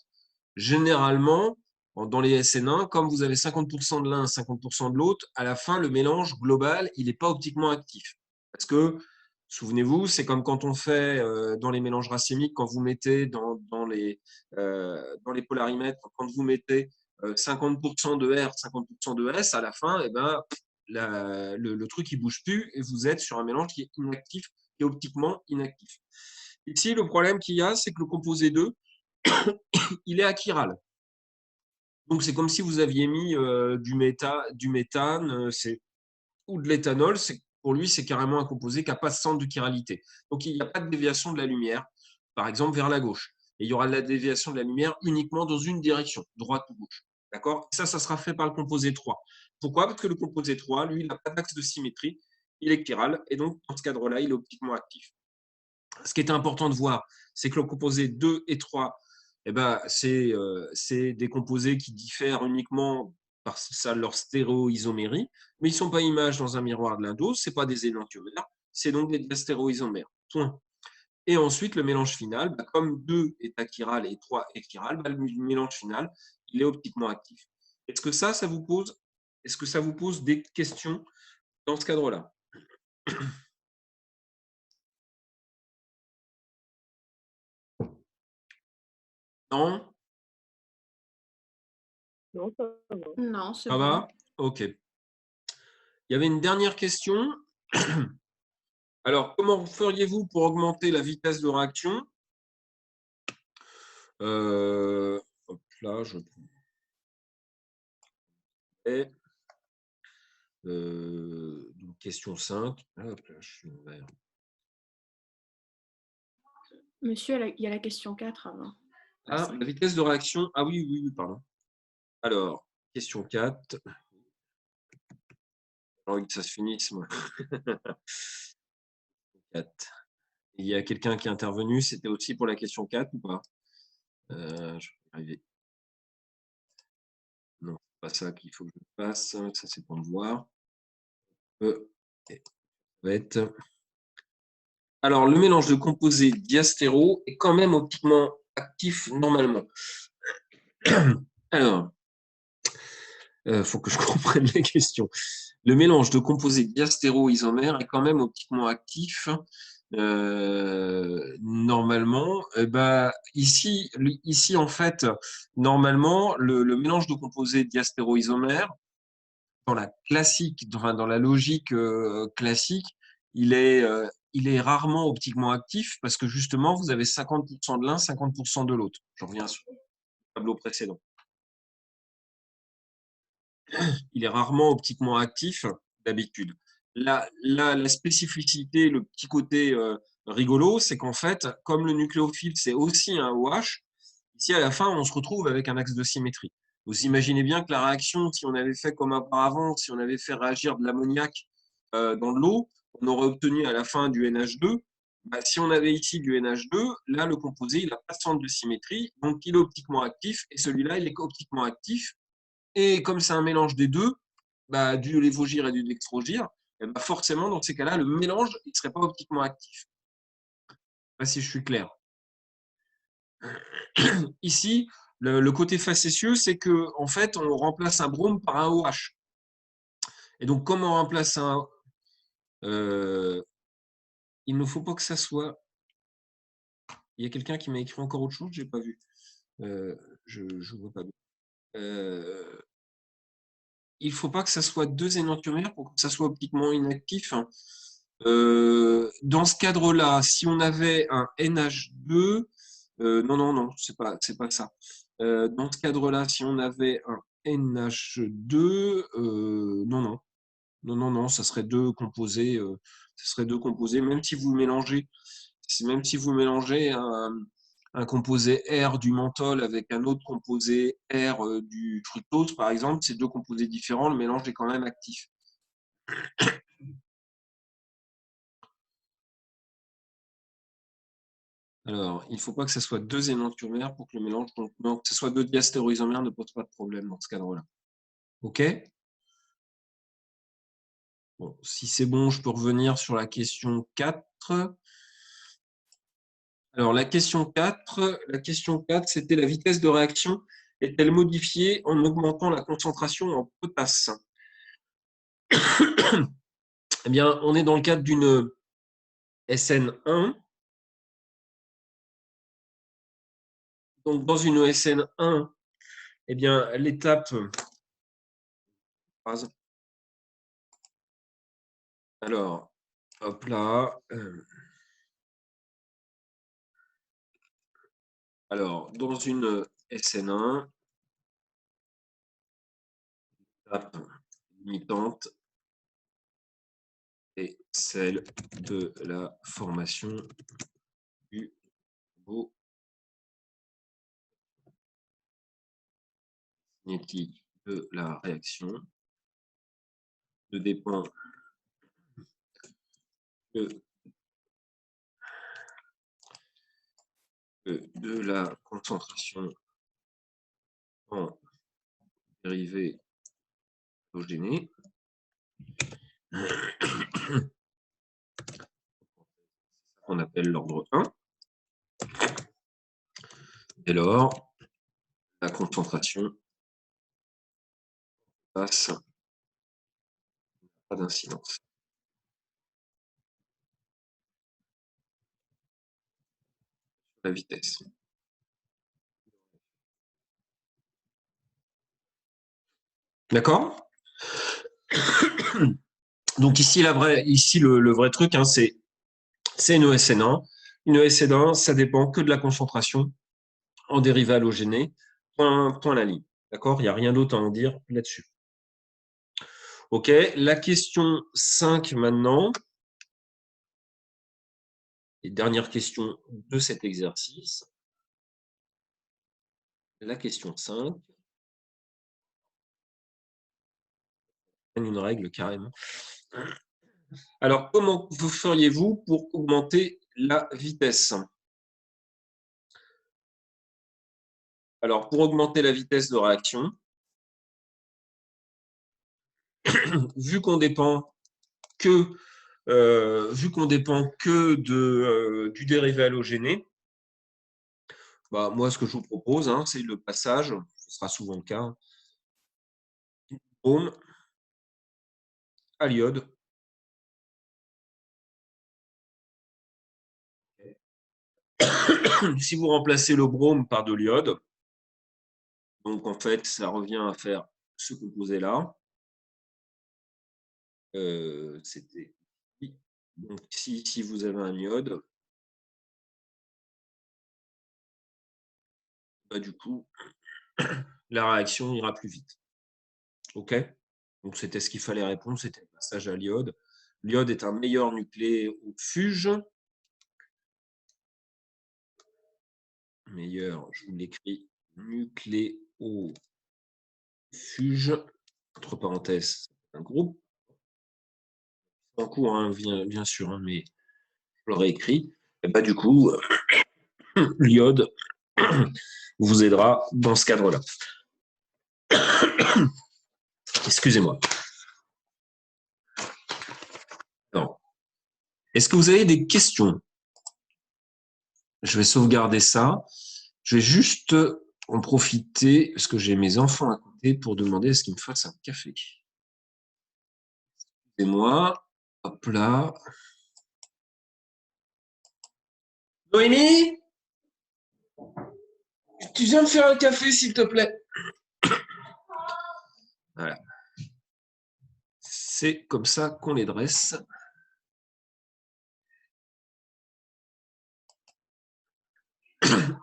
Généralement, dans les SN1, comme vous avez 50% de l'un, 50% de l'autre, à la fin, le mélange global, il n'est pas optiquement actif. Parce que, souvenez-vous, c'est comme quand on fait dans les mélanges racémiques, quand vous mettez dans les polarimètres, quand vous mettez 50% de R, 50% de S, à la fin, eh ben, le truc ne bouge plus et vous êtes sur un mélange qui est inactif, qui est optiquement inactif. Ici, le problème qu'il y a, c'est que le composé 2, il est achiral. Donc, c'est comme si vous aviez mis du méthane ou de l'éthanol. Pour lui, c'est carrément un composé qui n'a pas de centre de chiralité. Donc, il n'y a pas de déviation de la lumière, par exemple, vers la gauche. Et il y aura de la déviation de la lumière uniquement dans une direction, droite ou gauche. D'accord? Ça sera fait par le composé 3. Pourquoi? Parce que le composé 3, lui, il n'a pas d'axe de symétrie, il est chiral, et donc, dans ce cadre-là, il est optiquement actif. Ce qui est important de voir, c'est que le composé 2 et 3, eh ben, c'est des composés qui diffèrent uniquement par ça, leur stéréoisomérie, mais ils ne sont pas images dans un miroir de l'indose, ce n'est pas des énantiomères, c'est donc des diastéréoisomères. Point. Et ensuite, le mélange final, bah, comme 2 est achiral et 3 est chiral, bah, le mélange final, il est optiquement actif. Est-ce que ça vous pose des questions dans ce cadre-là? Non? Non, ça va. Non, c'est Ça bon. va? OK. Il y avait une dernière question. Alors, comment feriez-vous pour augmenter la vitesse de réaction? Hop là, je prends. Donc, question 5. Hop là, je suis ouvert. Monsieur, il y a la question 4 avant. Ah, la vitesse de réaction. Ah oui, oui, pardon. Alors, question 4. J'ai envie que ça se finisse, moi. 4. Il y a quelqu'un qui est intervenu. C'était aussi pour la question 4 ou pas? Je vais arriver. Non, c'est pas ça qu'il faut que je fasse. Ça, c'est pour me voir. Alors, le mélange de composés diastéro est quand même optiquement actif normalement. Alors, il faut que je comprenne les questions. Le mélange de composés diastéro-isomères est quand même optiquement actif normalement. Ici, en fait, normalement, le mélange de composés diastéro-isomères, dans la logique classique, il est il est rarement optiquement actif parce que justement, vous avez 50% de l'un, 50% de l'autre. Je reviens sur le tableau précédent. Il est rarement optiquement actif d'habitude. La spécificité, le petit côté rigolo, c'est qu'en fait, comme le nucléophile, c'est aussi un OH, ici à la fin, on se retrouve avec un axe de symétrie. Vous imaginez bien que la réaction, si on avait fait comme auparavant, si on avait fait réagir de l'ammoniac dans de l'eau, on aurait obtenu à la fin du NH2. Bah, si on avait ici du NH2, là, le composé, il n'a pas de centre de symétrie, donc il est optiquement actif, et celui-là, il est optiquement actif. Et comme c'est un mélange des deux, bah, du lévogir et du dextrogir, et bah forcément, dans ces cas-là, le mélange ne serait pas optiquement actif. Je ne sais pas si je suis clair. Ici, le côté facétieux, c'est que en fait, on remplace un brome par un OH. Et donc, comme on remplace un... il ne faut pas que ça soit... Il y a quelqu'un qui m'a écrit encore autre chose, je n'ai pas vu. Je ne vois pas bien. Il ne faut pas que ça soit deux énantiomères pour que ça soit optiquement inactif. Dans ce cadre-là, si on avait un NH2, non, c'est pas ça. Dans ce cadre-là, si on avait un NH2, non, ça serait deux composés, même si vous mélangez, un composé R du menthol avec un autre composé R du fructose, par exemple, c'est deux composés différents, le mélange est quand même actif. Alors, il ne faut pas que ce soit deux énantiomères pour que le mélange, donc que ce soit deux diastéroisomères ne pose pas de problème dans ce cadre-là. OK? Bon, si c'est bon, je peux revenir sur la question 4. Alors, la question 4, c'était la vitesse de réaction est-elle modifiée en augmentant la concentration en potasse? Eh bien, on est dans le cadre d'une SN1. Donc, dans une SN1, eh bien, l'étape... Alors, hop là. Alors, dans une SN1, l'étape limitante est celle de la formation du beau cinétique de la réaction. Ne dépend que de la concentration en dérivés halogénés. On appelle l'ordre 1. Dès lors, la concentration passe, pas d'incidence. La vitesse. D'accord? Donc ici, le vrai truc, hein, c'est une ESN1. Une ESN1, ça dépend que de la concentration en dérivés halogénés. Point la ligne. D'accord? Il n'y a rien d'autre à en dire là-dessus. OK. La question 5 maintenant. Et dernière question de cet exercice. La question 5. Une règle carrément. Alors, comment vous feriez-vous pour augmenter la vitesse? Alors, pour augmenter la vitesse de réaction, vu qu'on dépend que du dérivé halogéné, bah, moi, ce que je vous propose, hein, c'est le passage, ce sera souvent le cas, du brome à l'iode. Si vous remplacez le brome par de l'iode, donc en fait, ça revient à faire ce composé-là. C'était Donc, si vous avez un iode, bah, du coup, la réaction ira plus vite. OK? Donc, c'était ce qu'il fallait répondre, c'était le passage à l'iode. L'iode est un meilleur nucléofuge. Meilleur, je vous l'écris, nucléofuge, entre parenthèses, un groupe. En cours, hein, bien sûr, hein, mais je l'aurais écrit. Et bah, du coup, l'iode vous aidera dans ce cadre-là. Excusez-moi. Est-ce que vous avez des questions? Je vais sauvegarder ça. Je vais juste en profiter, parce que j'ai mes enfants à côté, pour demander à ce qu'ils me fassent un café. Excusez-moi. Hop là. Noémie, tu viens me faire un café, s'il te plaît? Voilà. C'est comme ça qu'on les dresse.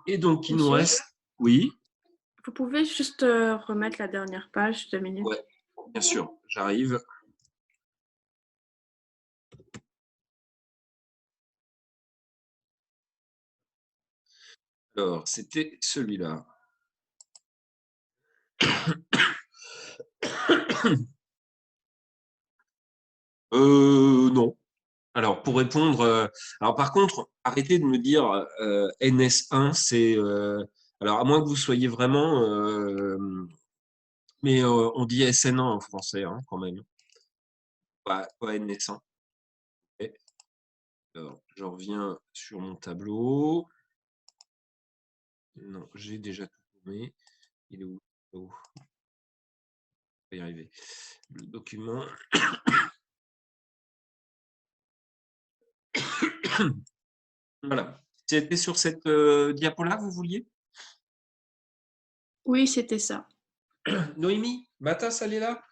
Et donc, il nous Monsieur, reste... Oui, vous pouvez juste remettre la dernière page, 2 minutes. ouais, bien sûr, j'arrive. Alors, c'était celui-là. Non. Alors, pour répondre, alors par contre, arrêtez de me dire NS1, c'est. Alors, à moins que vous soyez vraiment. Mais on dit SN1 en français, hein, quand même. Pas NS1. Ok. Alors, je reviens sur mon tableau. Non, j'ai déjà tout tourné. Il est où? Oh, on va y arriver. Le document. Voilà. C'était sur cette diapo-là, vous vouliez? Oui, c'était ça. Noémie, ma tasse, elle est là?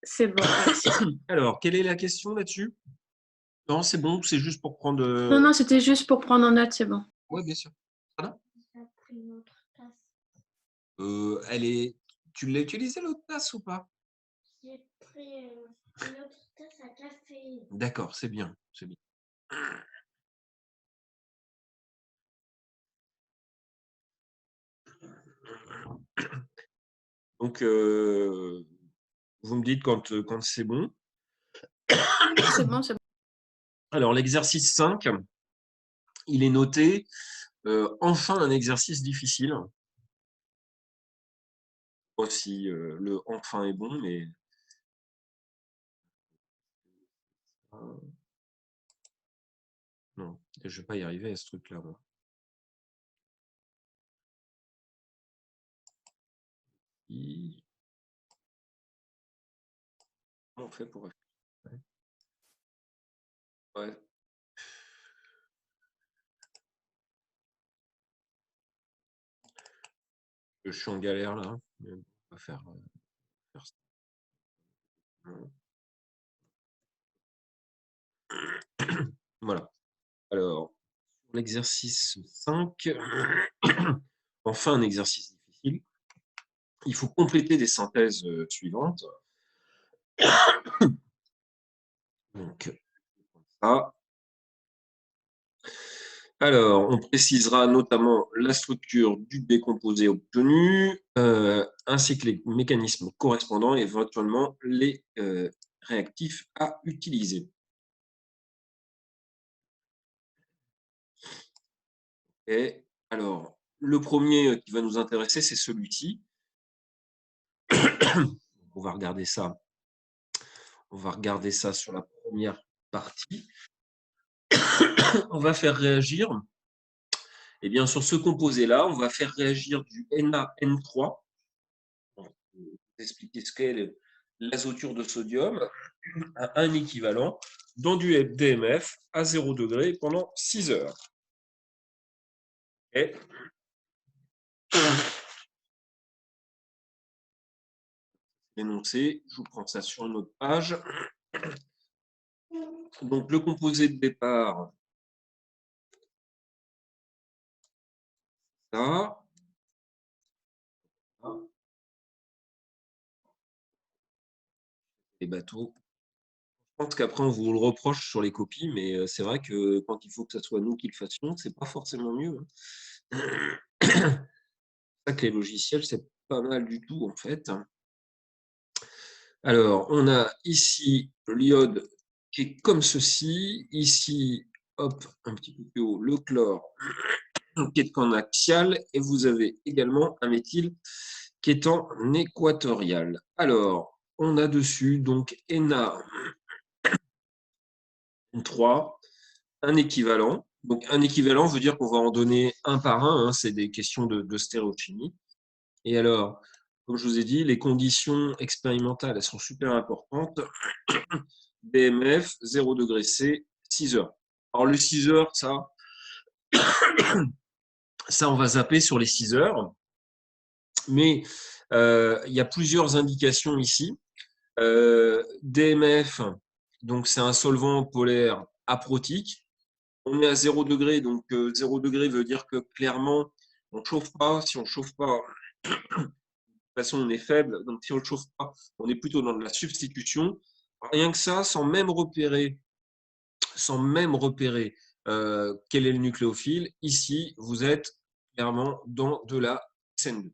C'est bon. Merci. Alors, quelle est la question là-dessus? Non, c'est bon, c'est juste pour prendre. Non, c'était juste pour prendre en note, c'est bon. Oui, bien sûr. Pardon? Pris notre tasse. Elle est. Tu l'as utilisée l'autre tasse ou pas? J'ai pris une autre tasse à café. D'accord, c'est bien, c'est bien. Donc, vous me dites quand c'est bon. C'est bon, c'est bon. Alors, l'exercice 5, il est noté enfin un exercice difficile. Je sais pas si le enfin est bon, mais. Non, je ne vais pas y arriver à ce truc-là, moi. Comment on fait pour. Ouais. Je suis en galère là, mais on va faire ça. Voilà. Alors, l'exercice 5, enfin un exercice difficile. Il faut compléter des synthèses suivantes. Donc, ça. Alors, on précisera notamment la structure du décomposé obtenu, ainsi que les mécanismes correspondants et éventuellement les réactifs à utiliser. Et alors, le premier qui va nous intéresser, c'est celui-ci. On va regarder ça. On va regarder ça sur la première partie. On va faire réagir. Eh bien, sur ce composé-là, on va faire réagir du NaN3. On va expliquer ce qu'est l'azoture de sodium à un équivalent dans du DMF à 0 degré pendant 6 heures. Et l'énoncé. Je vous prends ça sur une autre page. Donc, le composé de départ, ça. Les bateaux. Je pense qu'après, on vous le reproche sur les copies, mais c'est vrai que quand il faut que ce soit nous qui le fassions, c'est pas forcément mieux. C'est ça que les logiciels, c'est pas mal du tout, en fait. Alors, on a ici l'iode qui est comme ceci. Ici, hop, un petit peu plus haut, le chlore qui est en axial. Et vous avez également un méthyle qui est en équatorial. Alors, on a dessus donc Na3, un équivalent. Donc, un équivalent veut dire qu'on va en donner un par un. Hein, c'est des questions de stéréochimie. Et alors, comme je vous ai dit, les conditions expérimentales, elles sont super importantes. BMF, 0 degré C, 6 heures. Alors, le 6 heures, ça, on va zapper sur les 6 heures. Mais il y a plusieurs indications ici. DMF, donc c'est un solvant polaire aprotique. On est à 0 degré, donc 0 degré veut dire que clairement, on ne chauffe pas. Si on ne chauffe pas, de toute façon, on est faible. Donc, si on ne chauffe pas, on est plutôt dans de la substitution. Rien que ça, sans même repérer quel est le nucléophile, ici, vous êtes clairement dans de la SN2.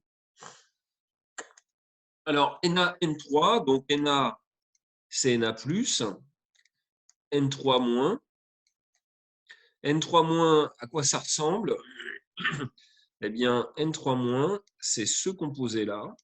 Alors, Na-N3, donc Na, c'est Na+, N3-. N3-, à quoi ça ressemble? Eh bien, N3-, c'est ce composé-là.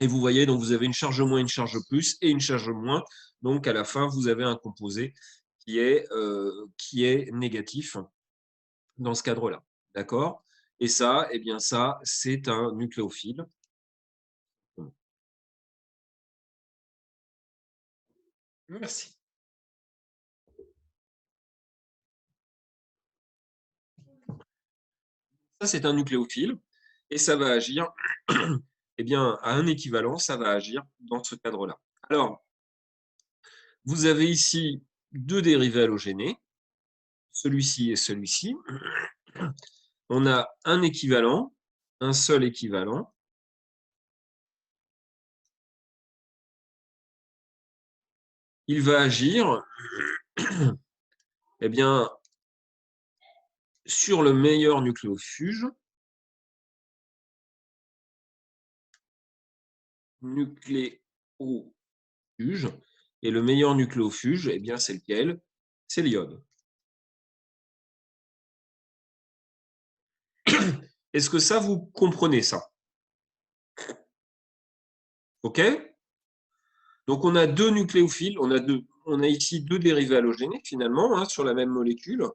Et vous voyez, donc vous avez une charge moins, une charge plus et une charge moins. Donc, à la fin, vous avez un composé qui est négatif dans ce cadre-là. D'accord? Et ça, eh bien, ça, c'est un nucléophile. Merci. Ça, c'est un nucléophile et ça va agir, eh bien, à un équivalent, ça va agir dans ce cadre-là. Alors, vous avez ici deux dérivés halogénés, celui-ci et celui-ci. On a un équivalent, un seul équivalent. Il va agir eh bien, sur le meilleur nucléofuge. Et le meilleur nucléofuge, eh bien, c'est lequel? C'est l'iode. Est-ce que ça, vous comprenez ça? OK? Donc, on a deux nucléophiles, on a ici deux dérivés halogénés, finalement, hein, sur la même molécule.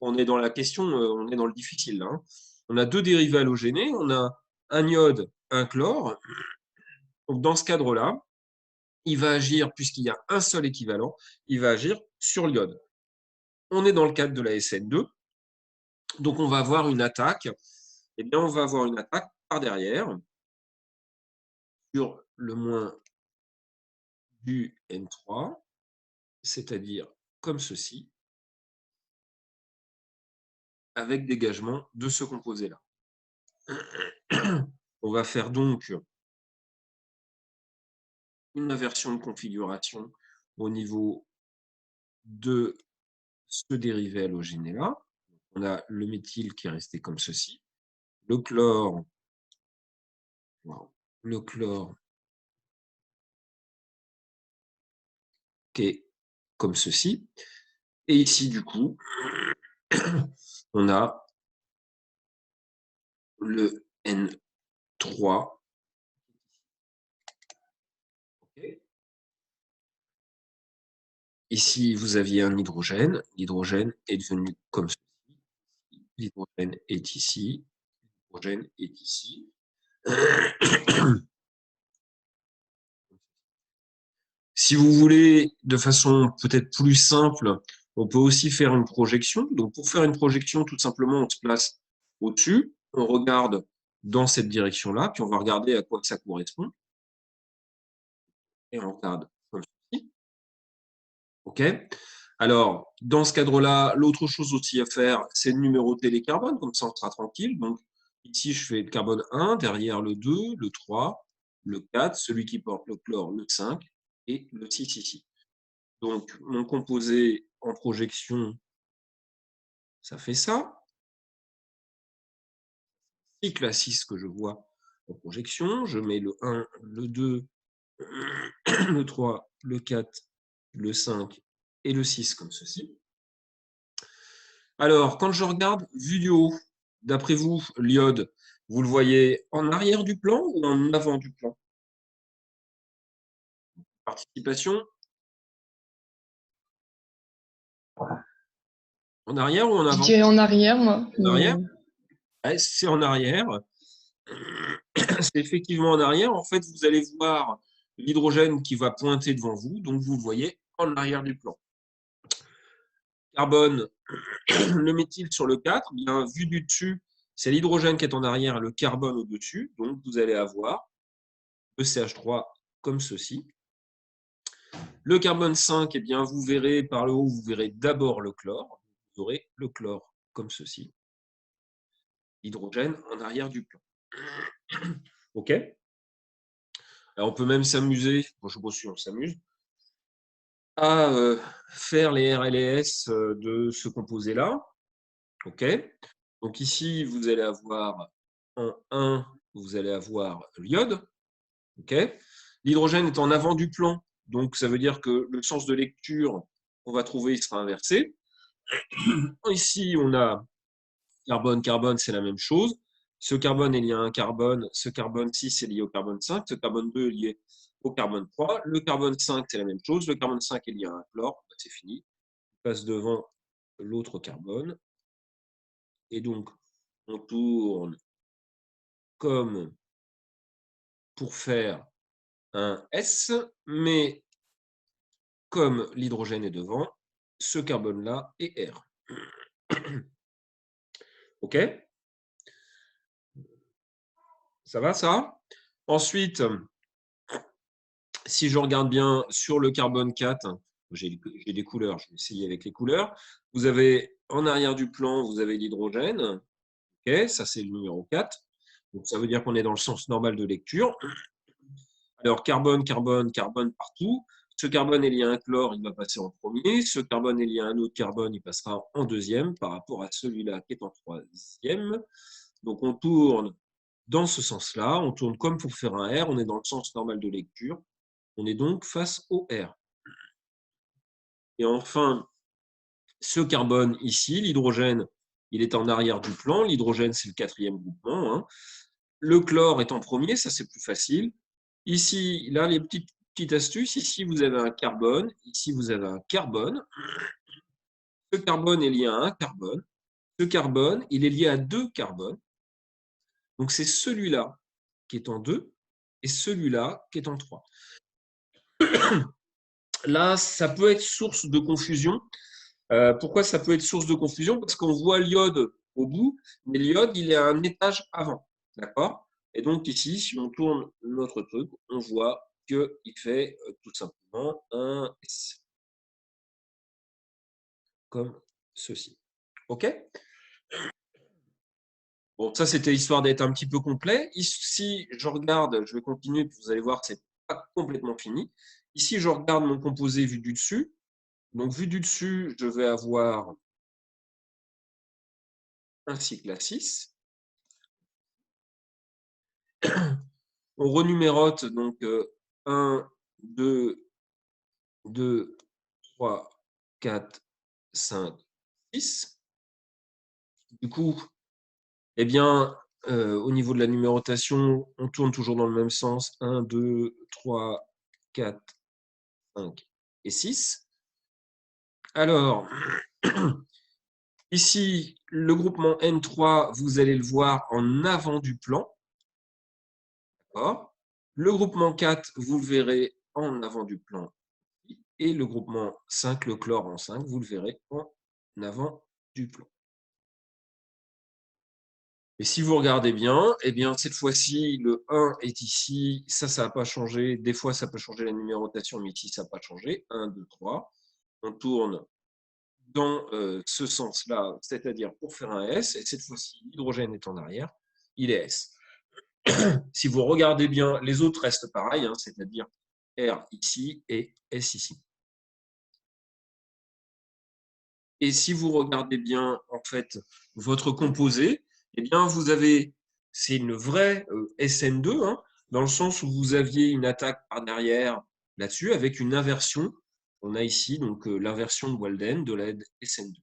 On est dans la question, on est dans le difficile, là, hein. On a deux dérivés halogénés, on a un iode, un chlore. Donc, dans ce cadre-là, il va agir, puisqu'il y a un seul équivalent, il va agir sur l'iode. On est dans le cadre de la SN2, donc on va avoir une attaque. Eh bien, on va avoir une attaque par derrière sur le moins du N3, c'est-à-dire comme ceci, avec dégagement de ce composé-là. On va faire donc une inversion de configuration au niveau de ce dérivé halogéné-là. On a le méthyle qui est resté comme ceci, le chlore qui est comme ceci. Et ici, du coup, on a le N3. Okay. Ici, vous aviez un hydrogène. L'hydrogène est devenu comme ceci. L'hydrogène est ici. L'hydrogène est ici. Si vous voulez, de façon peut-être plus simple, On peut aussi faire une projection. Donc, pour faire une projection, tout simplement, on se place au-dessus, on regarde dans cette direction-là, puis on va regarder à quoi ça correspond. Et on regarde comme ceci. OK? Alors, dans ce cadre-là, l'autre chose aussi à faire, c'est de numéroter les carbones, comme ça on sera tranquille. Donc, ici, je fais le carbone 1, derrière le 2, le 3, le 4, celui qui porte le chlore, le 5, et le 6 ici. Donc, mon composé en projection, ça fait ça. Cycle à 6 que je vois en projection, je mets le 1, le 2, le 3, le 4, le 5 et le 6 comme ceci. Alors, quand je regarde vue du haut, d'après vous, l'iode, vous le voyez en arrière du plan ou en avant du plan? Participation? En arrière ou en Je avant? dirais en arrière, moi. En arrière? Mais- Ouais, c'est en arrière. C'est effectivement en arrière. En fait, vous allez voir l'hydrogène qui va pointer devant vous, donc vous le voyez en arrière du plan. Carbone, le méthyle sur le 4, bien vu du dessus, c'est l'hydrogène qui est en arrière et le carbone au-dessus. Donc, vous allez avoir le CH3 comme ceci. Le carbone 5, eh bien, vous verrez par le haut, vous verrez d'abord le chlore. Vous aurez le chlore comme ceci. Hydrogène en arrière du plan. OK? Alors, on peut même s'amuser, bon, je ne sais pas si on s'amuse, à faire les R et les S de ce composé-là. OK? Donc ici, vous allez avoir en 1, vous allez avoir l'iode. OK? L'hydrogène est en avant du plan, donc ça veut dire que le sens de lecture qu'on va trouver, il sera inversé. Ici, on a carbone, carbone, c'est la même chose. Ce carbone est lié à un carbone, ce carbone 6 est lié au carbone 5, ce carbone 2 est lié au carbone 3. Le carbone 5, c'est la même chose. Le carbone 5 est lié à un chlore, c'est fini. On passe devant l'autre carbone. Et donc, on tourne comme pour faire un S, mais comme l'hydrogène est devant, ce carbone-là est R. OK? Ça va, ça? Ensuite, si je regarde bien sur le carbone 4, j'ai des couleurs, je vais essayer avec les couleurs. Vous avez en arrière du plan, vous avez l'hydrogène. OK, ça c'est le numéro 4. Donc ça veut dire qu'on est dans le sens normal de lecture. Alors carbone, carbone, carbone partout. Ce carbone est lié à un chlore, il va passer en premier. Ce carbone est lié à un autre carbone, il passera en deuxième par rapport à celui-là qui est en troisième. Donc on tourne dans ce sens-là, on tourne comme pour faire un R, on est dans le sens normal de lecture. On est donc face au R. Et enfin, ce carbone ici, l'hydrogène, il est en arrière du plan. L'hydrogène, c'est le quatrième groupement. Hein. Le chlore est en premier, ça c'est plus facile. Ici, là, les petites astuces. Ici, vous avez un carbone. Ici, vous avez un carbone. Ce carbone est lié à un carbone. Ce carbone, il est lié à deux carbones. Donc, c'est celui-là qui est en 2 et celui-là qui est en 3. Là, ça peut être source de confusion. Pourquoi ça peut être source de confusion? Parce qu'on voit l'iode au bout, mais l'iode, il est à un étage avant. D'accord? Et donc ici, si on tourne notre truc, on voit qu'il fait tout simplement un S. Comme ceci. OK? Bon, ça, c'était histoire d'être un petit peu complet. Ici, je regarde, je vais continuer, puis vous allez voir que ce n'est pas complètement fini. Ici, je regarde mon composé vu du dessus. Donc, vu du dessus, je vais avoir un cycle à 6. On renumérote donc 1, 2, 2, 3, 4, 5, 6. Du coup, eh bien, au niveau de la numérotation, on tourne toujours dans le même sens. 1, 2, 3, 4, 5 et 6. Alors, ici, le groupement N3, vous allez le voir en avant du plan. D'accord ? Le groupement 4, vous le verrez en avant du plan. et le groupement 5, le chlore en 5, vous le verrez en avant du plan. Et si vous regardez bien, eh bien cette fois-ci, le 1 est ici, ça n'a pas changé. Des fois, ça peut changer la numérotation, mais ici, ça n'a pas changé. 1, 2, 3. On tourne dans ce sens-là, c'est-à-dire pour faire un S, et cette fois-ci, l'hydrogène est en arrière, il est S. Si vous regardez bien, les autres restent pareils, hein, c'est-à-dire R ici et S ici. Et si vous regardez bien, en fait, votre composé, eh bien, vous avez, c'est une vraie SN2, hein, dans le sens où vous aviez une attaque par derrière là-dessus, avec une inversion. On a ici donc l'inversion de Walden de la SN2.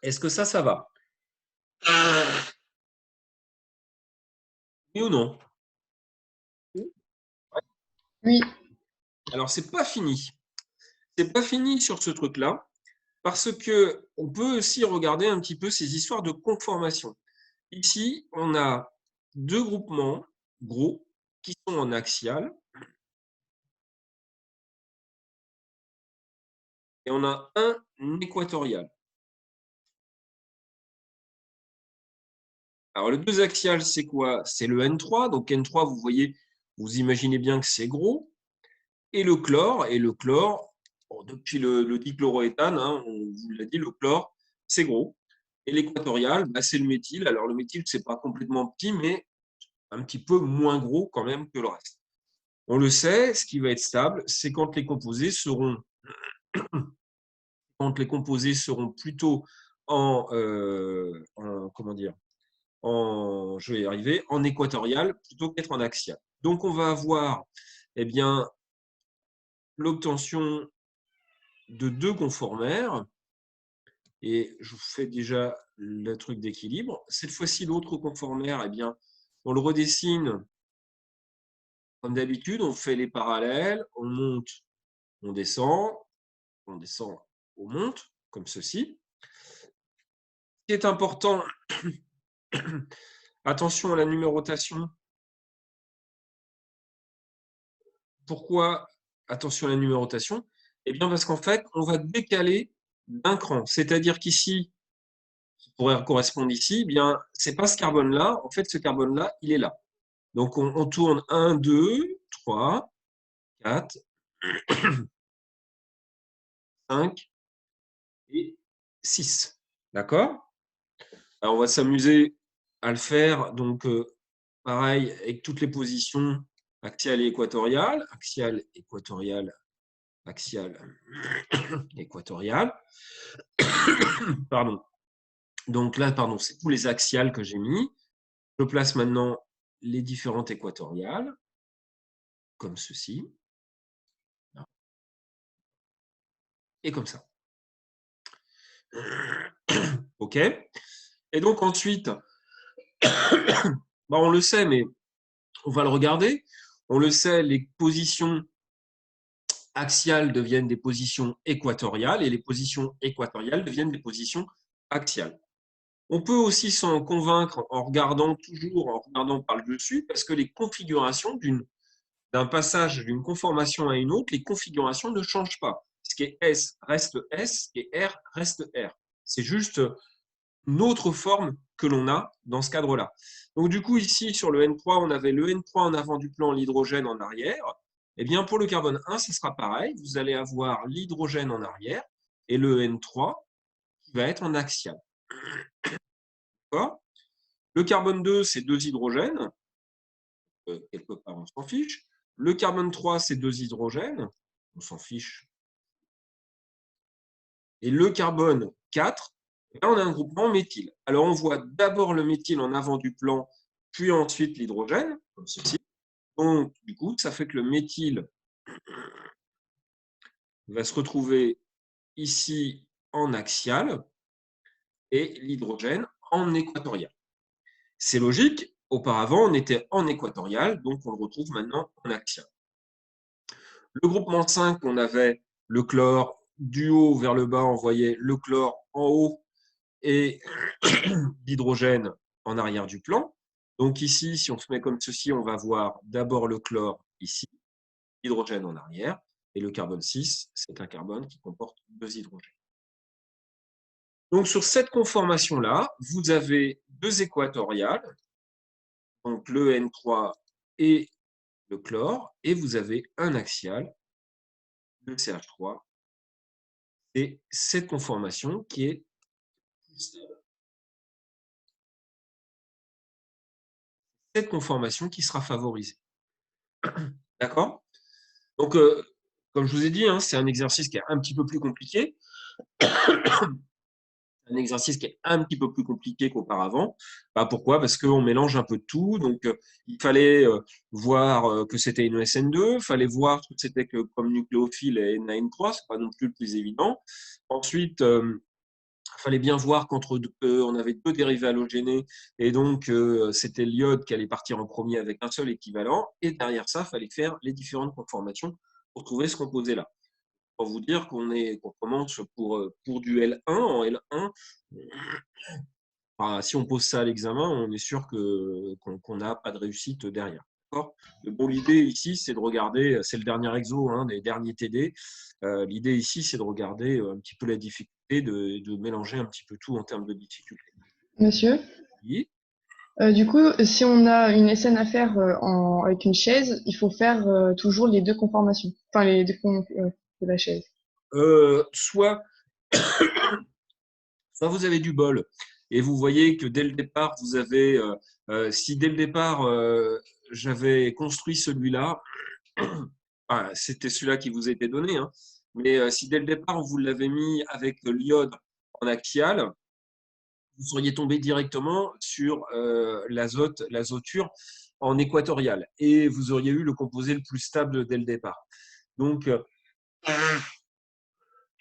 Est-ce que ça va? Oui ou non? Oui. Alors, c'est pas fini. C'est pas fini sur ce truc-là, parce que on peut aussi regarder un petit peu ces histoires de conformation. Ici, on a deux groupements gros qui sont en axial, et on a un équatorial. Alors, le 2 axial, c'est quoi? C'est le N3. Donc, N3, vous voyez, vous imaginez bien que c'est gros. Et le chlore, bon, depuis le dichloroéthane, hein, on vous l'a dit, le chlore, c'est gros. Et l'équatorial, bah, c'est le méthyle. Alors, le méthyle, c'est pas complètement petit, mais un petit peu moins gros quand même que le reste. On le sait, ce qui va être stable, c'est quand les composés seront plutôt comment dire, je vais y arriver, en équatorial plutôt qu'être en axial. Donc, on va avoir eh bien, l'obtention de deux conformères. Et je vous fais déjà le truc d'équilibre. Cette fois-ci, l'autre conformère, eh bien, on le redessine comme d'habitude. On fait les parallèles, on monte, on descend, on monte, comme ceci. Ce qui est important, attention à la numérotation. Pourquoi attention à la numérotation? Eh bien, parce qu'en fait, on va décaler d'un cran. C'est-à-dire qu'ici, qui pourrait correspondre ici, eh bien, c'est pas ce carbone-là. En fait, ce carbone-là, il est là. Donc, on tourne 1, 2, 3, 4, 5 et 6. D'accord? Alors, on va s'amuser à le faire. Donc, pareil, avec toutes les positions axiale et équatoriale. Axiale, équatoriale, axiale, équatoriale. Pardon. Donc là, pardon, c'est tous les axiales que j'ai mis. Je place maintenant les différentes équatoriales, comme ceci. Et comme ça. OK? Et donc ensuite, on le sait, mais on va le regarder. On le sait, les positions axiales deviennent des positions équatoriales et les positions équatoriales deviennent des positions axiales. On peut aussi s'en convaincre en regardant par le dessus, parce que les configurations d'un passage d'une conformation à une autre, les configurations ne changent pas. Ce qui est S reste S et R reste R. C'est juste une autre forme que l'on a dans ce cadre-là. Donc du coup, ici, sur le N3, on avait le N3 en avant du plan, l'hydrogène en arrière. Eh bien, pour le carbone 1, ce sera pareil. Vous allez avoir l'hydrogène en arrière et le N3 qui va être en axial. Le carbone 2, c'est deux hydrogènes. Quelque part, on s'en fiche. Le carbone 3, c'est deux hydrogènes. On s'en fiche. Et le carbone 4, là, on a un groupement méthyle. Alors, on voit d'abord le méthyle en avant du plan, puis ensuite l'hydrogène, comme ceci. Donc, du coup, ça fait que le méthyle va se retrouver ici en axial et l'hydrogène en équatorial. C'est logique, auparavant, on était en équatorial, donc on le retrouve maintenant en axial. Le groupement 5, on avait le chlore du haut vers le bas, on voyait le chlore en haut et l'hydrogène en arrière du plan. Donc ici, si on se met comme ceci, on va voir d'abord le chlore ici, l'hydrogène en arrière, et le carbone 6, c'est un carbone qui comporte 2 hydrogènes. Donc sur cette conformation-là, vous avez 2 équatoriales, donc le N3 et le chlore, et vous avez un axial, le CH3. C'est cette conformation qui est cette conformation qui sera favorisée. D'accord? Donc, comme je vous ai dit, hein, c'est un exercice qui est un petit peu plus compliqué. Un exercice qui est un petit peu plus compliqué qu'auparavant. Bah, pourquoi? Parce qu'on mélange un peu de tout. Donc, il fallait voir que c'était une SN2, il fallait voir ce que c'était que comme nucléophile et NAN3, c'est pas non plus le plus évident. Ensuite, il fallait bien voir qu'entre on avait 2 dérivés halogénés et donc c'était l'iode qui allait partir en premier avec un seul équivalent. Et derrière ça, il fallait faire les différentes conformations pour trouver ce composé-là. Pour vous dire qu'on commence pour du L1 en L1. Enfin, si on pose ça à l'examen, on est sûr qu'on n'a pas de réussite derrière. Mais bon, l'idée ici, c'est de regarder, c'est le dernier exo, hein, des derniers TD. L'idée ici, c'est de regarder un petit peu la difficulté, de mélanger un petit peu tout en termes de difficulté. Monsieur, Oui. du coup, si on a une SN à faire avec une chaise, il faut faire toujours les 2 conformations. Enfin, les 2 de la chaise. Soit vous avez du bol et vous voyez que dès le départ, vous avez, si dès le départ, j'avais construit celui-là, c'était celui-là qui vous était donné, hein, mais si dès le départ, vous l'avez mis avec l'iode en axial, vous seriez tombé directement sur l'azoture en équatorial et vous auriez eu le composé le plus stable dès le départ. Donc, ce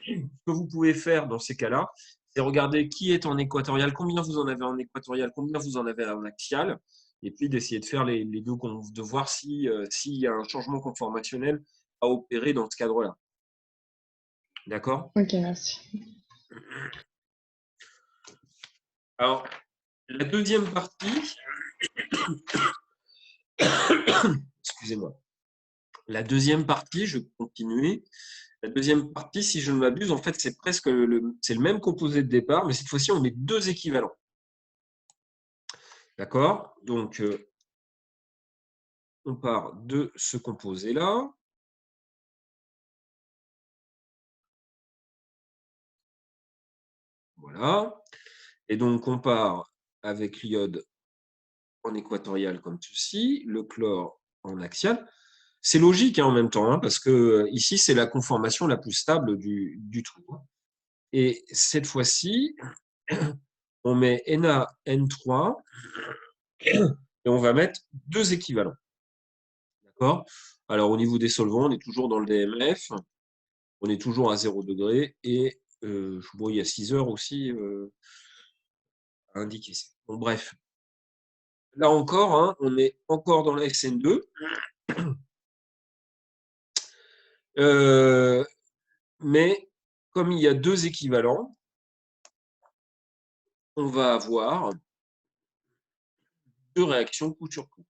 que vous pouvez faire dans ces cas-là, c'est regarder qui est en équatorial, combien vous en avez en équatorial, combien vous en avez en axial, et puis d'essayer de faire les deux, de voir s'il y a un changement conformationnel à opérer dans ce cadre-là. D'accord? Ok, merci. Alors, la deuxième partie, excusez-moi, la deuxième partie, je vais continuer. La deuxième partie, si je ne m'abuse, en fait, c'est presque c'est le même composé de départ, mais cette fois-ci, on met 2 équivalents. D'accord? Donc, on part de ce composé-là. Voilà. Et donc, on part avec l'iode en équatorial comme ceci, le chlore en axial. C'est logique hein, en même temps, hein, parce que ici, c'est la conformation la plus stable du truc. Et cette fois-ci, on met NaN3 et on va mettre 2 équivalents. D'accord? Alors, au niveau des solvants, on est toujours dans le DMF, on est toujours à 0 degré et bon, il y a 6 heures aussi à indiquer ça. Bon, bref. Là encore, hein, on est encore dans la SN2. Mais comme il y a 2 équivalents, on va avoir 2 réactions coup sur coup.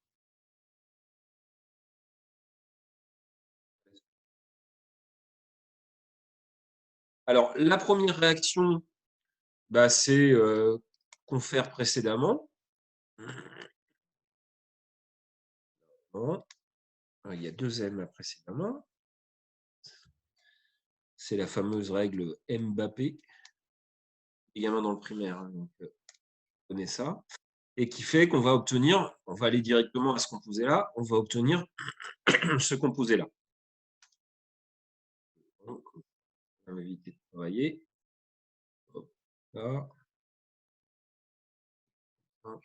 Alors, la première réaction, bah, c'est qu'on fait précédemment. Il y a 2 M précédemment. C'est la fameuse règle Mbappé. Également dans le primaire, hein, donc on connaît ça. Et qui fait qu'on va obtenir, on va aller directement à ce composé-là, on va obtenir ce composé-là. Donc, on va éviter de travailler. Hop, là. Hop.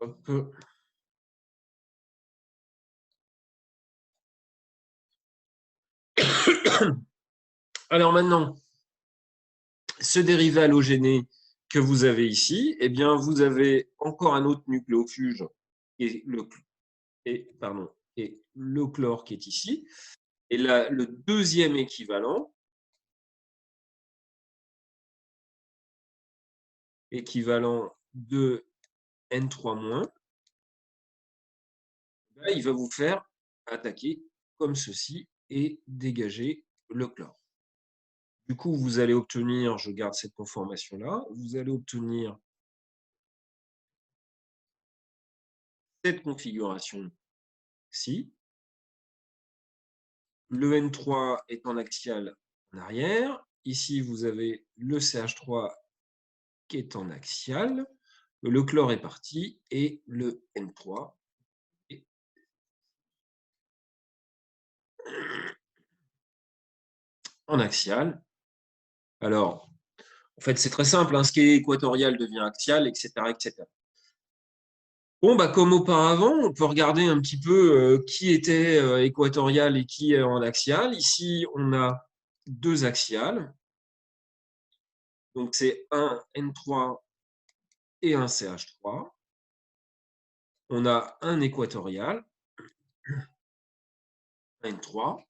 Hop. Alors maintenant, ce dérivé halogéné que vous avez ici, eh bien, vous avez encore un autre nucléofuge et le chlore qui est ici. Et là, le deuxième équivalent de N3-, là, il va vous faire attaquer comme ceci et dégager le chlore. Du coup, vous allez obtenir, je garde cette conformation-là, vous allez obtenir cette configuration-ci. Le N3 est en axial en arrière. Ici, vous avez le CH3 qui est en axial. Le chlore est parti et le N3 est en axial. Alors, en fait, c'est très simple. Ce qui est équatorial devient axial, etc., etc. Bon, bah, comme auparavant, on peut regarder un petit peu qui était équatorial et qui est en axial. Ici, on a deux axiales. Donc, c'est un N3 et un CH3. On a un équatorial, un N3.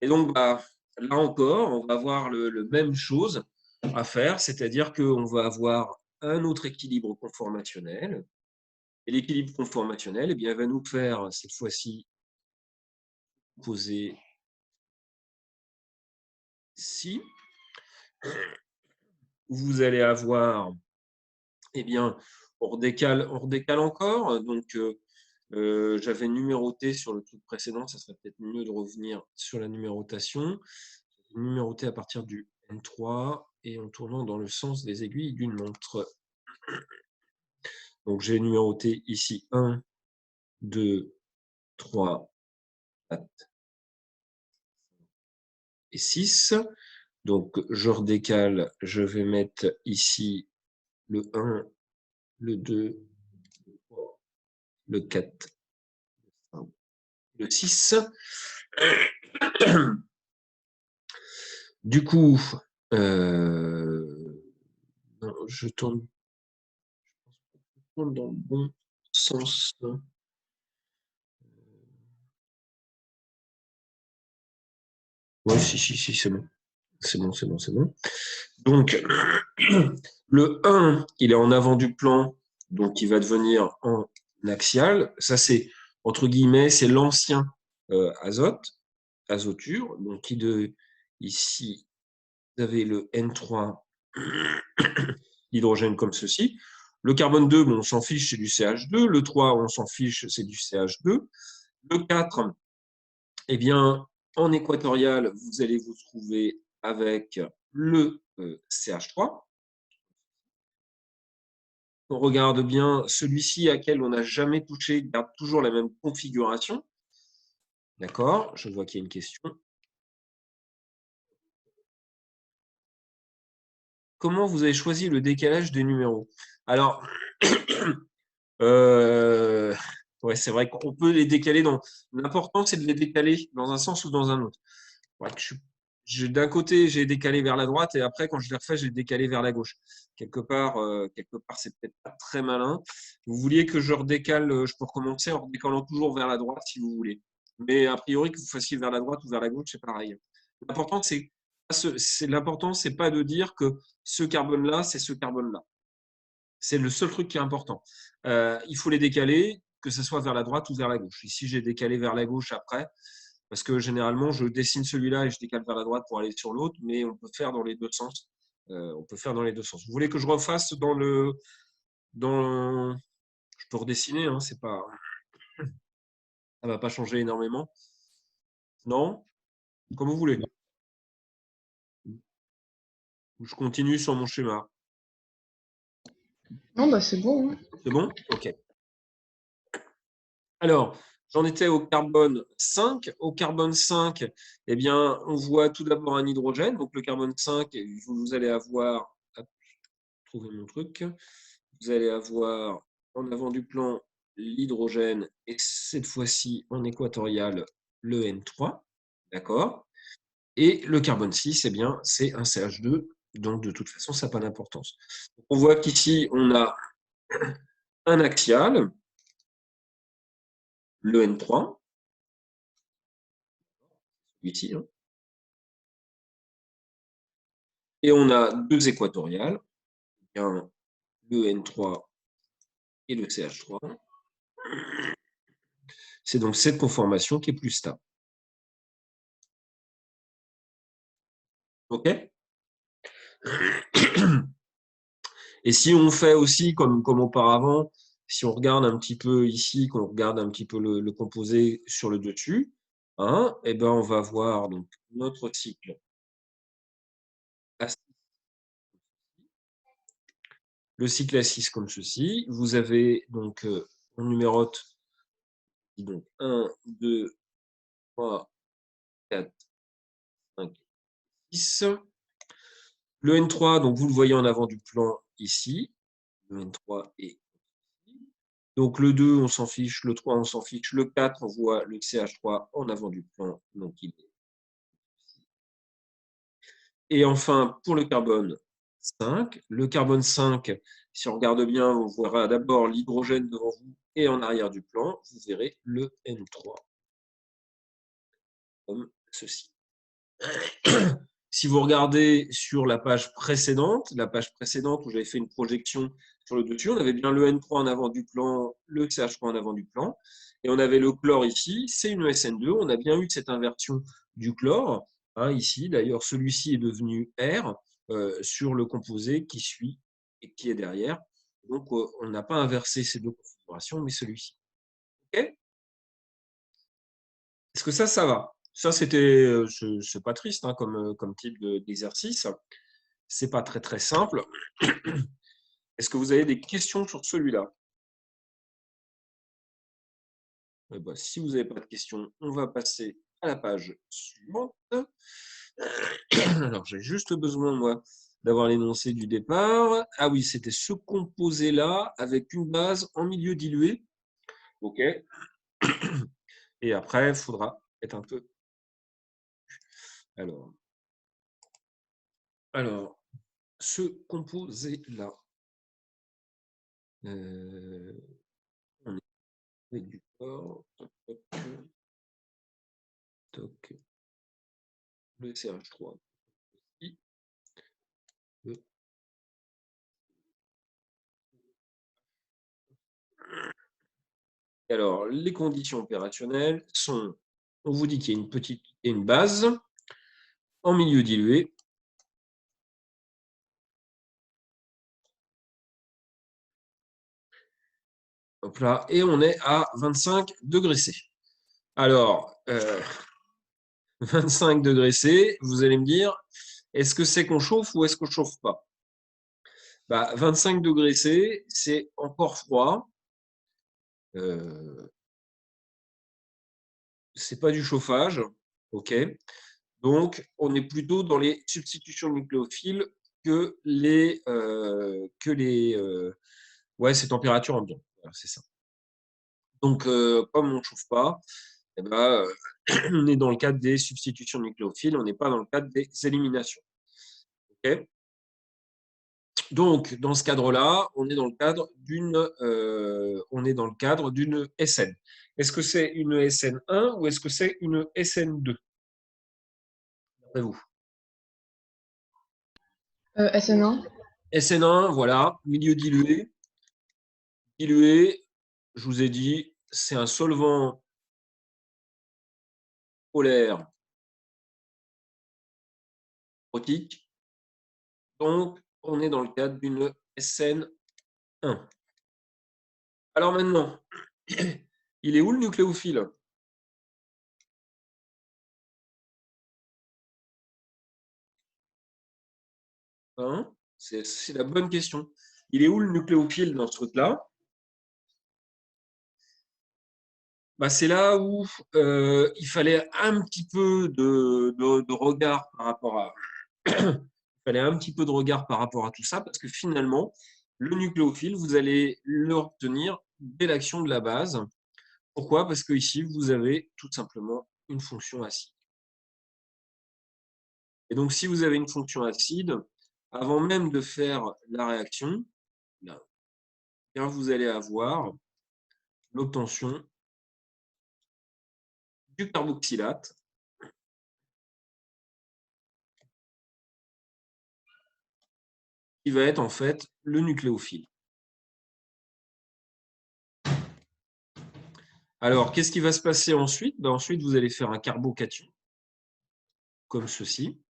Et donc, bah, là encore, on va avoir le même chose à faire, c'est-à-dire qu'on va avoir un autre équilibre conformationnel. Et l'équilibre conformationnel, eh bien, va nous faire cette fois-ci poser ici. Vous allez avoir, eh bien, on redécale encore. Donc, j'avais numéroté sur le truc précédent, ça serait peut-être mieux de revenir sur la numérotation. Numéroté à partir du N3 et en tournant dans le sens des aiguilles d'une montre. Donc, j'ai numéroté ici 1, 2, 3, 4 et 6. Donc, je redécale, je vais mettre ici le 1, le 2, le 4, le 6. Du coup, je tourne dans le bon sens. Oui, si, c'est bon. C'est bon. Donc, le 1, il est en avant du plan, donc il va devenir en axial. Ça, c'est, entre guillemets, c'est l'ancien azoture. Donc, ici, vous avez le N3, l'hydrogène comme ceci. Le carbone 2, bon, on s'en fiche, c'est du CH2. Le 3, on s'en fiche, c'est du CH2. Le 4, eh bien, en équatorial, vous allez vous trouver avec le CH3. On regarde bien celui-ci à quel on n'a jamais touché, garde toujours la même configuration. D'accord, je vois qu'il y a une question. Comment vous avez choisi le décalage des numéros? Alors, ouais, c'est vrai qu'on peut les décaler dans. L'important, c'est de les décaler dans un sens ou dans un autre. Ouais, d'un côté, j'ai décalé vers la droite et après, quand je l'ai refait, j'ai décalé vers la gauche. Quelque part, c'est peut-être pas très malin. Vous vouliez que je redécale, je peux recommencer en redécalant toujours vers la droite si vous voulez. Mais a priori, que vous fassiez vers la droite ou vers la gauche, c'est pareil. L'important, c'est pas de dire que ce carbone-là, c'est ce carbone-là. C'est le seul truc qui est important. Il faut les décaler, que ce soit vers la droite ou vers la gauche. Ici, j'ai décalé vers la gauche après, parce que généralement, je dessine celui-là et je décale vers la droite pour aller sur l'autre, mais on peut faire dans les deux sens. Vous voulez que je refasse je peux redessiner, hein, ça va pas changer énormément. Non? Comme vous voulez. Je continue sur mon schéma. Non, bah c'est bon. Hein. C'est bon? Ok. Alors, j'en étais au carbone 5. Au carbone 5, eh bien, on voit tout d'abord un hydrogène. Donc, le carbone 5, vous allez avoir, trouver mon truc, vous allez avoir en avant du plan l'hydrogène et cette fois-ci en équatorial le N3. D'accord? Et le carbone 6, eh bien, c'est un CH2. Donc, de toute façon, ça n'a pas d'importance. On voit qu'ici, on a un axial, le N3. ici. Hein. Et on a deux équatoriales, le N3 et le CH3. C'est donc cette conformation qui est plus stable. OK? Et si on fait aussi comme auparavant, si on regarde un petit peu ici, qu'on regarde un petit peu le composé sur le dessus, hein, et ben on va voir donc notre cycle. Le cycle A6 comme ceci. Vous avez donc, on numérote, donc 1, 2, 3, 4, 5, 6. Le N3, donc vous le voyez en avant du plan ici. Le N3 est ici. Donc le 2, on s'en fiche. Le 3, on s'en fiche. Le 4, on voit le CH3 en avant du plan. Donc il est ici. Et enfin, pour le carbone 5, le carbone 5, si on regarde bien, on verra d'abord l'hydrogène devant vous et en arrière du plan, vous verrez le N3 comme ceci. Si vous regardez sur la page précédente où j'avais fait une projection sur le dessus, on avait bien le N3 en avant du plan, le CH3 en avant du plan, et on avait le chlore ici, c'est une SN2, on a bien eu cette inversion du chlore, hein, ici, d'ailleurs celui-ci est devenu R sur le composé qui suit et qui est derrière, donc on n'a pas inversé ces deux configurations, mais celui-ci. Ok ? Est-ce que ça va? Ça, c'était, c'est pas triste hein, comme type d'exercice. C'est pas très très simple. Est-ce que vous avez des questions sur celui-là? Eh ben, si vous n'avez pas de questions, on va passer à la page suivante. Alors, j'ai juste besoin, moi, d'avoir l'énoncé du départ. Ah oui, c'était ce composé-là avec une base en milieu dilué. OK. Et après, il faudra être un peu... Alors ce composé-là, on est avec du corps, toc, le CH3, Alors, les conditions opérationnelles sont, on vous dit qu'il y a une base en milieu dilué. Hop là, et on est à 25 degrés C. Alors, 25 degrés C, vous allez me dire, est-ce que c'est qu'on chauffe ou est-ce qu'on ne chauffe pas? 25 degrés C, c'est encore froid. C'est pas du chauffage, ok. Donc, on est plutôt dans les substitutions nucléophiles que ces températures ambiantes. Voilà, c'est ça. Donc, comme on ne chauffe pas, eh ben, on est dans le cadre des substitutions nucléophiles, on n'est pas dans le cadre des éliminations. Okay. Donc, dans ce cadre-là, on est dans le cadre d'une SN. Est-ce que c'est une SN1 ou est-ce que c'est une SN2? D'après vous? SN1. SN1, voilà, milieu dilué. Dilué, je vous ai dit, c'est un solvant polaire protique. Donc, on est dans le cadre d'une SN1. Alors maintenant, il est où le nucléophile? Hein, c'est la bonne question. Il est où le nucléophile dans ce truc-là? C'est là où il fallait un petit peu de regard par rapport à il fallait un petit peu de regard par rapport à tout ça, parce que finalement, le nucléophile, vous allez l'obtenir dès l'action de la base. Pourquoi? Parce que ici, vous avez tout simplement une fonction acide. Et donc, si vous avez une fonction acide, avant même de faire la réaction, bien, vous allez avoir l'obtention du carboxylate qui va être en fait le nucléophile. Alors, qu'est-ce qui va se passer ensuite? Ben, ensuite, vous allez faire un carbocation, comme ceci.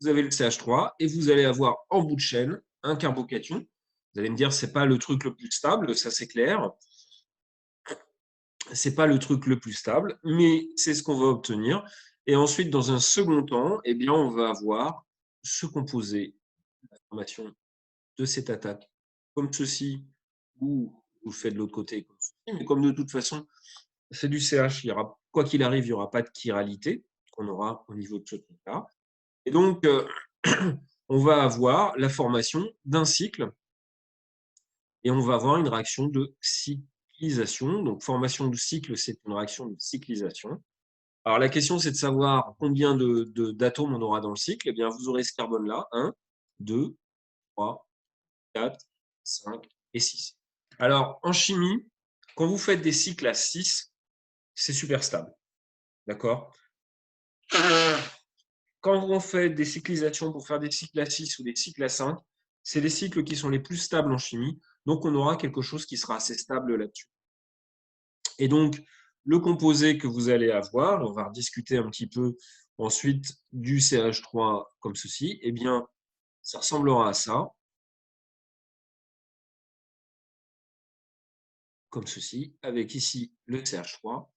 Vous avez le CH3 et vous allez avoir en bout de chaîne un carbocation. Vous allez me dire, ce n'est pas le truc le plus stable, ça c'est clair. Ce n'est pas le truc le plus stable, mais c'est ce qu'on va obtenir. Et ensuite, dans un second temps, eh bien, on va avoir ce composé, la formation de cette attaque, comme ceci, ou vous le faites de l'autre côté, comme ceci. Mais comme de toute façon, c'est du CH, il y aura, quoi qu'il arrive, il n'y aura pas de chiralité qu'on aura au niveau de ce truc-là. Et donc, on va avoir la formation d'un cycle et on va avoir une réaction de cyclisation. Donc, formation de cycle, c'est une réaction de cyclisation. Alors, la question, c'est de savoir combien d'atomes on aura dans le cycle. Eh bien, vous aurez ce carbone-là, 1, 2, 3, 4, 5 et 6. Alors, en chimie, quand vous faites des cycles à 6, c'est super stable. D'accord? Quand on fait des cyclisations pour faire des cycles à 6 ou des cycles à 5, c'est les cycles qui sont les plus stables en chimie. Donc, on aura quelque chose qui sera assez stable là-dessus. Et donc, le composé que vous allez avoir, on va rediscuter un petit peu ensuite du CH3 comme ceci, eh bien, ça ressemblera à ça, comme ceci, avec ici le CH3,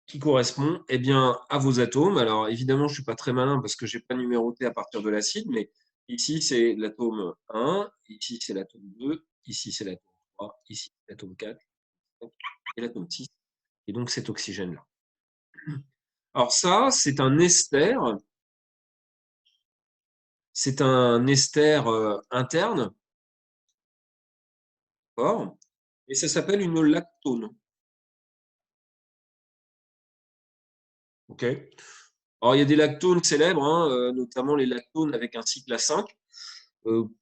qui correspond eh bien, à vos atomes. Alors, évidemment, je ne suis pas très malin parce que je n'ai pas numéroté à partir de l'acide, mais ici, c'est l'atome 1, ici, c'est l'atome 2, ici, c'est l'atome 3, ici, l'atome 4, et l'atome 6, et donc cet oxygène-là. Alors ça, c'est un ester. C'est un ester interne. Et ça s'appelle une lactone. OK. Alors, il y a des lactones célèbres, hein, notamment les lactones avec un cycle à 5.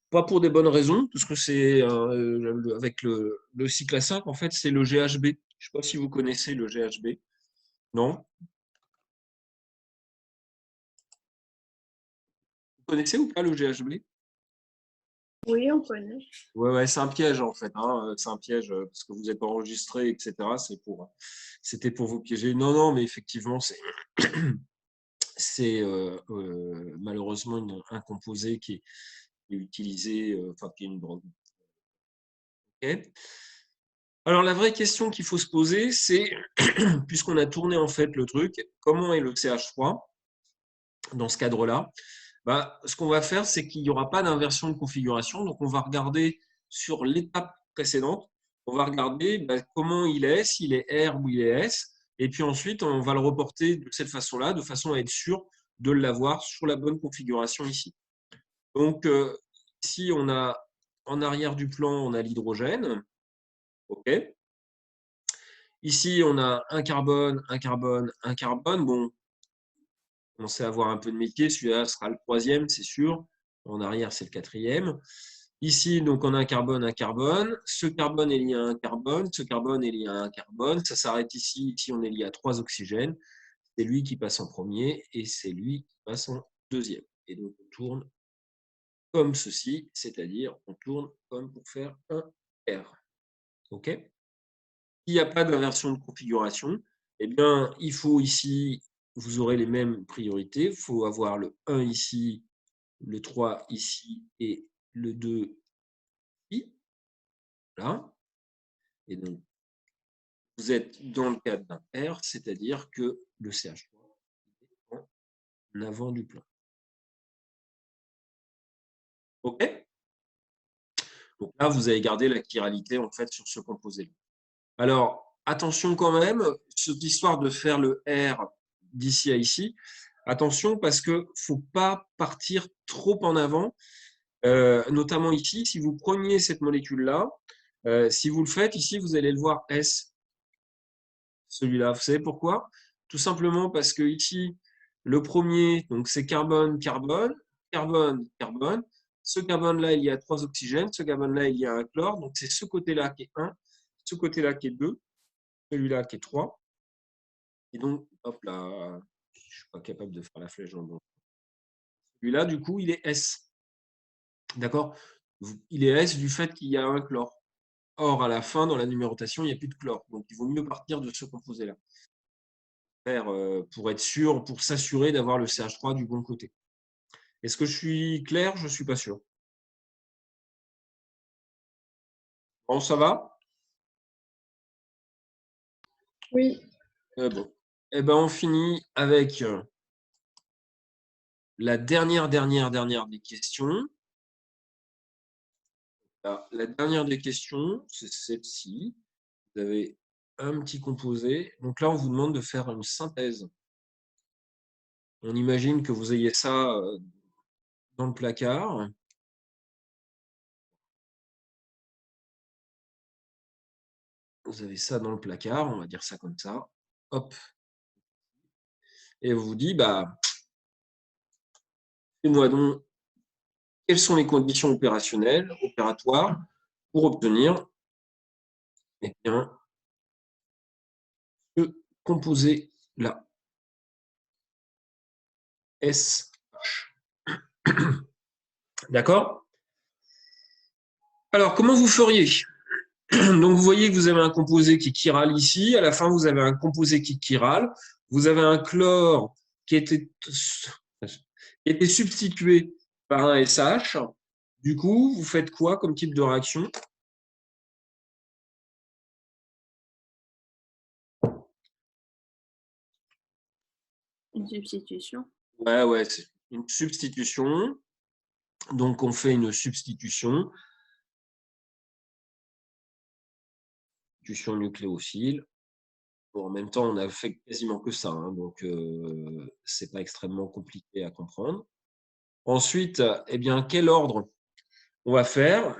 Pas pour des bonnes raisons, parce que c'est avec le cycle à 5, en fait, c'est le GHB. Je ne sais pas si vous connaissez le GHB. Non? Vous connaissez ou pas le GHB? Oui, on connaît. Ouais, c'est un piège en fait. Hein. C'est un piège parce que vous êtes enregistré, etc. C'était pour vous piéger. Non, non, mais effectivement, c'est malheureusement un composé qui est utilisé, enfin qui est une drogue. Okay. Alors la vraie question qu'il faut se poser, c'est puisqu'on a tourné en fait le truc, comment est le CH3 dans ce cadre-là? Bah, ce qu'on va faire, c'est qu'il n'y aura pas d'inversion de configuration. Donc, on va regarder sur l'étape précédente, on va regarder comment il est, s'il est R ou il est S. Et puis ensuite, on va le reporter de cette façon-là, de façon à être sûr de l'avoir sur la bonne configuration ici. Donc, ici, on a en arrière du plan, on a l'hydrogène. OK. Ici, on a un carbone, un carbone, un carbone. Bon, on sait avoir un peu de métier, celui-là sera le troisième, c'est sûr. En arrière, c'est le quatrième. Ici, donc, on a un carbone, un carbone. Ce carbone est lié à un carbone. Ce carbone est lié à un carbone. Ça s'arrête ici. Ici, on est lié à 3 oxygènes. C'est lui qui passe en premier et c'est lui qui passe en deuxième. Et donc, on tourne comme ceci, c'est-à-dire on tourne comme pour faire un R. OK? Il n'y a pas d'inversion de configuration. Eh bien, il faut ici, vous aurez les mêmes priorités. Il faut avoir le 1 ici, le 3 ici et le 2 ici. Là. Et donc, vous êtes dans le cadre d'un R, c'est-à-dire que le CH3 est en avant du plan. OK? Donc là, vous avez gardé la chiralité en fait sur ce composé. Alors, attention quand même, cette histoire de faire le R d'ici à ici, attention parce qu'il ne faut pas partir trop en avant, notamment ici, si vous preniez cette molécule-là, si vous le faites ici, vous allez le voir S, celui-là. Vous savez pourquoi? Tout simplement parce que ici, le premier, donc c'est carbone, carbone, carbone, carbone. Ce carbone-là, il y a 3 oxygènes. Ce carbone-là, il y a un chlore. Donc c'est ce côté-là qui est 1, ce côté-là qui est 2, celui-là qui est 3. Et donc, hop là, je ne suis pas capable de faire la flèche dans le bon. Celui-là, du coup, il est S. D'accord? Il est S du fait qu'il y a un chlore. Or, à la fin, dans la numérotation, il n'y a plus de chlore. Donc, il vaut mieux partir de ce composé-là. Pour être sûr, pour s'assurer d'avoir le CH3 du bon côté. Est-ce que je suis clair? Je ne suis pas sûr. Bon, ça va? Oui. Bon. Eh ben, on finit avec la dernière des questions. La dernière des questions, c'est celle-ci. Vous avez un petit composé. Donc là, on vous demande de faire une synthèse. On imagine que vous ayez ça dans le placard. Vous avez ça dans le placard, on va dire ça comme ça. Hop. Et on vous dit, bah, fais-moi donc quelles sont les conditions opératoires, pour obtenir eh bien, ce composé-là. SH. D'accord? Alors, comment vous feriez? Donc, vous voyez que vous avez un composé qui est chiral ici. À la fin, vous avez un composé qui est chiral. Vous avez un chlore qui était substitué par un SH. Du coup, vous faites quoi comme type de réaction? Une substitution. Ouais, c'est une substitution. Donc, on fait une substitution. Substitution nucléophile. Bon, en même temps, on a fait quasiment que ça, hein, donc c'est pas extrêmement compliqué à comprendre. Ensuite, eh bien, quel ordre on va faire?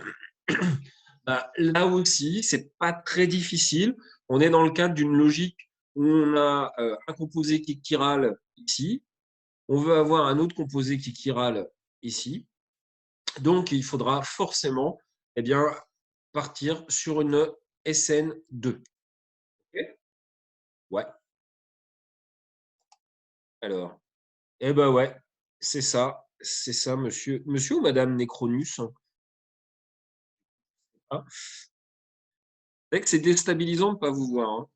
Là aussi, c'est pas très difficile. On est dans le cadre d'une logique où on a un composé qui est chiral ici. On veut avoir un autre composé qui est chiral ici. Donc, il faudra forcément eh bien, partir sur une SN2. Okay? Ouais. Alors, eh ben ouais, c'est ça, monsieur ou madame Necronus. Hein. C'est vrai que c'est déstabilisant de ne pas vous voir. Hein.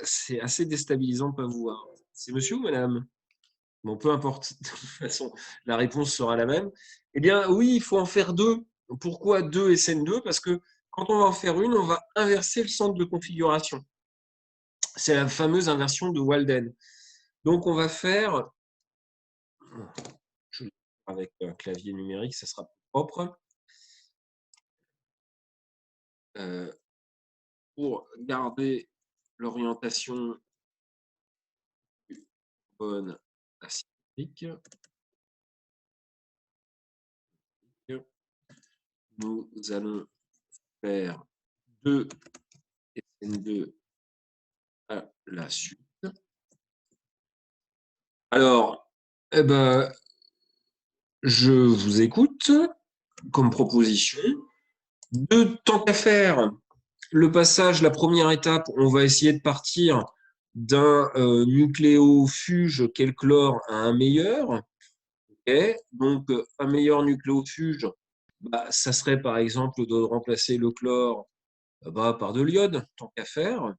C'est assez déstabilisant de ne pas vous voir. C'est monsieur ou madame? Bon, peu importe. De toute façon, la réponse sera la même. Eh bien, oui, il faut en faire deux. Pourquoi 2 SN2? Parce que quand on va en faire une, on va inverser le centre de configuration. C'est la fameuse inversion de Walden. Donc, on va faire, avec un clavier numérique, ça sera plus propre. Pour garder l'orientation bonne asymétrique, nous allons faire 2 SN2 à la suite. Alors, eh ben, je vous écoute comme proposition. Tant qu'à faire, le passage, la première étape, on va essayer de partir d'un nucléofuge quel chlore à un meilleur. Okay. Donc, un meilleur nucléofuge, ça serait par exemple de remplacer le chlore par de l'iode, tant qu'à faire.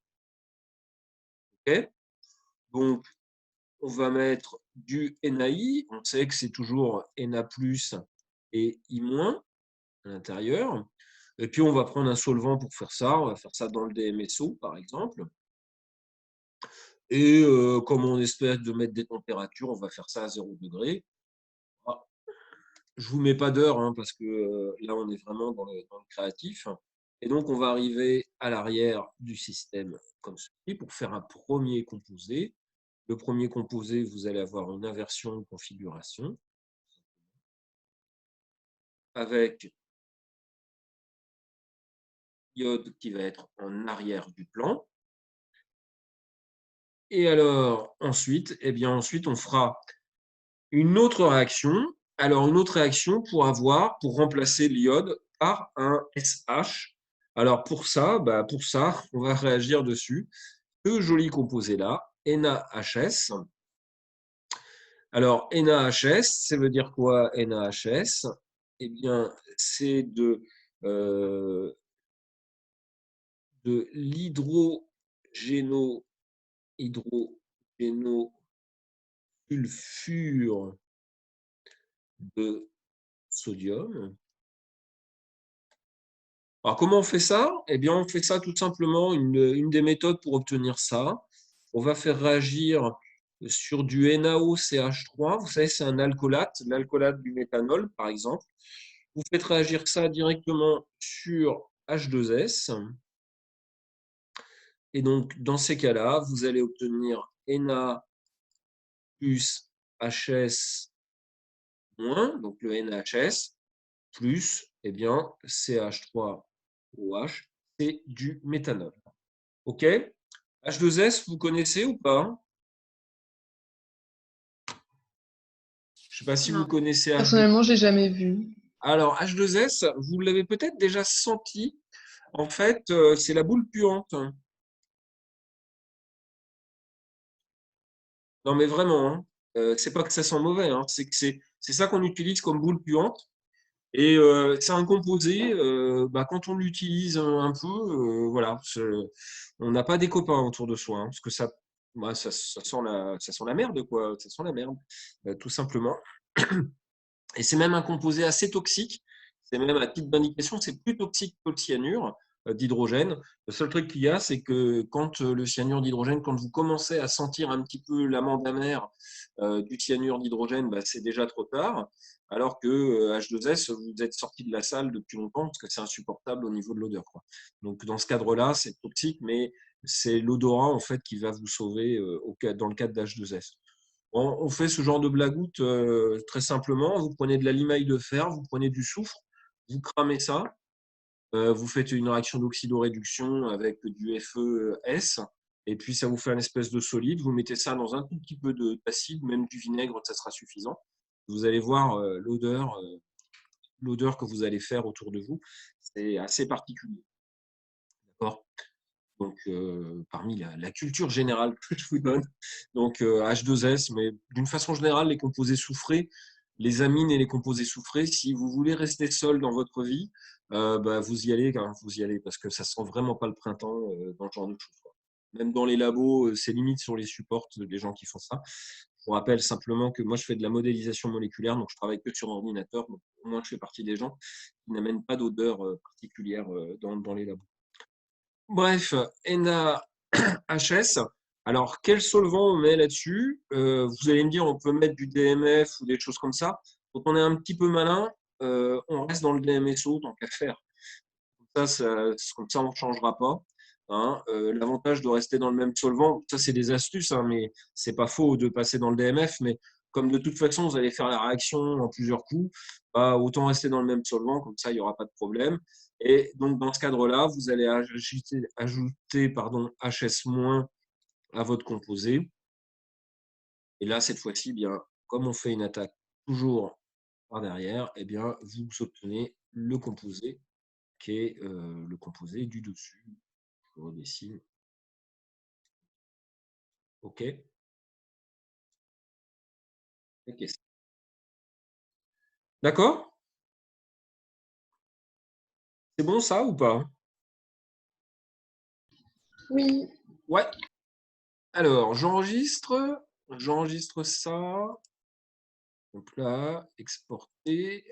Okay. Donc, on va mettre du NaI. On sait que c'est toujours Na+ et I- à l'intérieur. Et puis, on va prendre un solvant pour faire ça. On va faire ça dans le DMSO, par exemple. Et comme on espère de mettre des températures, on va faire ça à 0 degré. Je ne vous mets pas d'heure hein, parce que là, on est vraiment dans le créatif. Et donc, on va arriver à l'arrière du système comme ceci pour faire un premier composé. Le premier composé, vous allez avoir une inversion de configuration avec iode qui va être en arrière du plan. Et alors, ensuite, ensuite, on fera une autre réaction. Alors, une autre réaction pour remplacer l'iode par un SH. Alors, pour ça, on va réagir dessus. ce joli composé-là, NaHS. Alors, NaHS, ça veut dire quoi, NaHS? Eh bien, c'est de l'hydrogénosulfure de sodium. Alors, comment on fait ça? Eh bien, on fait ça tout simplement, une des méthodes pour obtenir ça. On va faire réagir sur du NaOCH3. Vous savez, c'est un alcoolate, l'alcoolate du méthanol, par exemple. Vous faites réagir ça directement sur H2S. Et donc, dans ces cas-là, vous allez obtenir Na plus HS moins, donc le NaHS, plus eh bien, CH3OH, c'est du méthanol. OK? H2S, vous connaissez ou pas? Je ne sais pas si vous Non. connaissez H2S. Personnellement, j'ai jamais vu. Alors, H2S, vous l'avez peut-être déjà senti. En fait, c'est la boule puante. Non, mais vraiment, hein. C'est pas que ça sent mauvais, hein. C'est que c'est ça qu'on utilise comme boule puante. Et c'est un composé, quand on l'utilise un peu, voilà, on n'a pas des copains autour de soi, hein, parce que ça sent la merde, quoi. Ça sent la merde, tout simplement. Et c'est même un composé assez toxique. C'est même à titre d'indication, c'est plus toxique que le cyanure d'hydrogène. Le seul truc qu'il y a, c'est que quand le cyanure d'hydrogène, quand vous commencez à sentir un petit peu l'amande amère du cyanure d'hydrogène, c'est déjà trop tard. Alors que H2S, vous êtes sorti de la salle depuis longtemps parce que c'est insupportable au niveau de l'odeur, quoi. Donc dans ce cadre-là, c'est toxique, mais c'est l'odorat en fait qui va vous sauver dans le cadre d'H2S. On fait ce genre de blagoutte très simplement. Vous prenez de la limaille de fer, vous prenez du soufre, vous cramez ça, vous faites une réaction d'oxydoréduction avec du FeS, et puis ça vous fait une espèce de solide. Vous mettez ça dans un tout petit peu d'acide, même du vinaigre, ça sera suffisant. Vous allez voir l'odeur que vous allez faire autour de vous. C'est assez particulier. D'accord? Donc, parmi la culture générale que je vous donne, donc H2S, mais d'une façon générale, les composés soufrés, les amines et les composés soufrés, si vous voulez rester seul dans votre vie, vous y allez, parce que ça sent vraiment pas le printemps dans ce genre de choses, quoi. Même dans les labos, c'est limite sur les supports des gens qui font ça. Je vous rappelle simplement que moi, je fais de la modélisation moléculaire, donc je travaille que sur ordinateur. Donc, au moins, je fais partie des gens qui n'amènent pas d'odeur particulière dans les labos. Bref, NaHS. Alors, quel solvant on met là-dessus? Vous allez me dire, on peut mettre du DMF ou des choses comme ça. Quand on est un petit peu malin, on reste dans le DMSO tant qu'à faire. Comme ça, on ne changera pas, hein. L'avantage de rester dans le même solvant, ça c'est des astuces, hein, mais c'est pas faux de passer dans le DMF. Mais comme de toute façon, vous allez faire la réaction en plusieurs coups, autant rester dans le même solvant, comme ça, il n'y aura pas de problème. Et donc, dans ce cadre-là, vous allez ajouter HS- à votre composé. Et là, cette fois-ci, bien, comme on fait une attaque toujours par derrière, eh bien, vous obtenez le composé qui est le composé du dessus. Je redessine. OK. OK. D'accord? C'est bon ça ou pas? Oui, Ouais. Alors, j'enregistre ça. Donc là, exporter.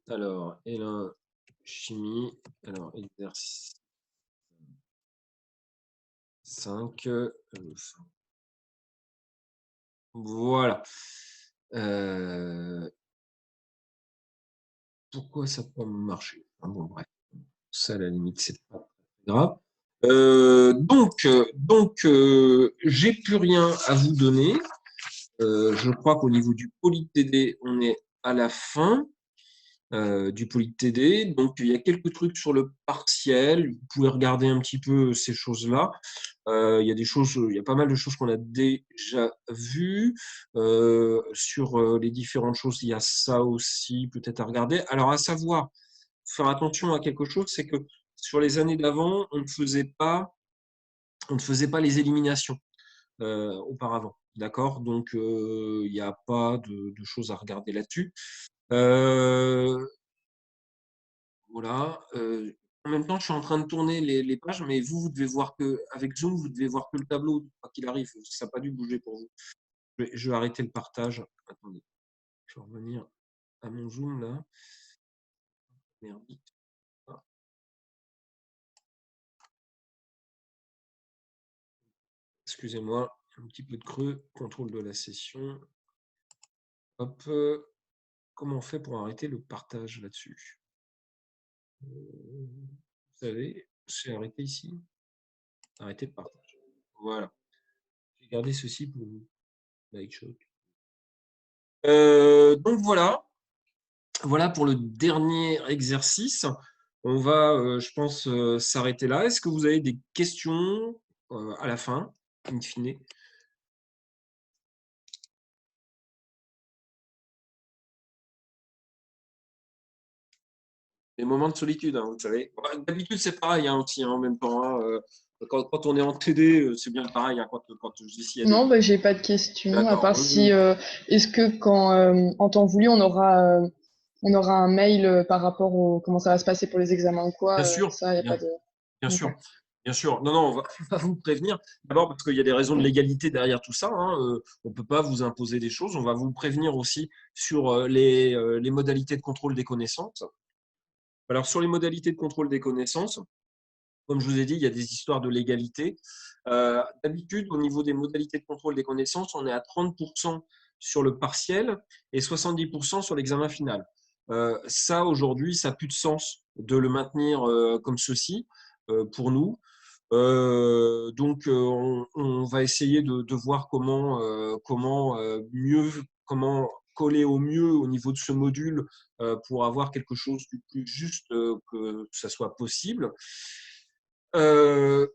Alors, L1, chimie. Alors, exercice 5. Voilà. Pourquoi ça peut marcher? Bon, bref. Ça, à la limite, c'est pas très grave. Donc, j'ai plus rien à vous donner. Je crois qu'au niveau du poly-TD, on est à la fin du poly-TD. Donc, il y a quelques trucs sur le partiel. Vous pouvez regarder un petit peu ces choses-là. Il y a pas mal de choses qu'on a déjà vues. Sur les différentes choses, il y a ça aussi peut-être à regarder. Alors, à savoir, faire attention à quelque chose, c'est que sur les années d'avant, on ne faisait pas les éliminations auparavant. D'accord? Donc, il n'y a pas de choses à regarder là-dessus. Voilà. En même temps, je suis en train de tourner les pages, mais vous devez voir que, avec Zoom, vous devez voir que le tableau, quoi qu'il arrive. Ça n'a pas dû bouger pour vous. Je vais arrêter le partage. Attendez. Je vais revenir à mon Zoom là. Merde. Ah, excusez-moi, un petit peu de creux. Contrôle de la session. Hop. Comment on fait pour arrêter le partage là-dessus? Vous savez, j'ai arrêté ici. Arrêter le partage. Voilà. J'ai gardé ceci pour vous. Like shot. Donc voilà. Voilà pour le dernier exercice. On va, je pense, s'arrêter là. Est-ce que vous avez des questions à la fin, in fine? Des moments de solitude, hein, vous savez. D'habitude, c'est pareil hein, aussi, hein, en même temps. Hein, quand on est en TD, c'est bien pareil. Hein, quand je dis s'il y a des... Non, bah, j'ai pas de questions, à D'accord. part si, est-ce que quand, en temps voulu, on aura un mail par rapport au comment ça va se passer pour les examens ou quoi, Bien sûr, ça, il n'y a pas de. bien sûr. D'accord. Bien sûr. Non, non, on va pas vous prévenir. D'abord parce qu'il y a des raisons de légalité derrière tout ça. Hein. On ne peut pas vous imposer des choses. On va vous prévenir aussi sur les modalités de contrôle des connaissances. Alors, sur les modalités de contrôle des connaissances, comme je vous ai dit, il y a des histoires de légalité. D'habitude, au niveau des modalités de contrôle des connaissances, on est à 30% sur le partiel et 70% sur l'examen final. Ça, aujourd'hui, ça n'a plus de sens de le maintenir comme ceci pour nous. Donc, on va essayer de voir comment coller au mieux au niveau de ce module pour avoir quelque chose du plus juste que ça soit possible. Il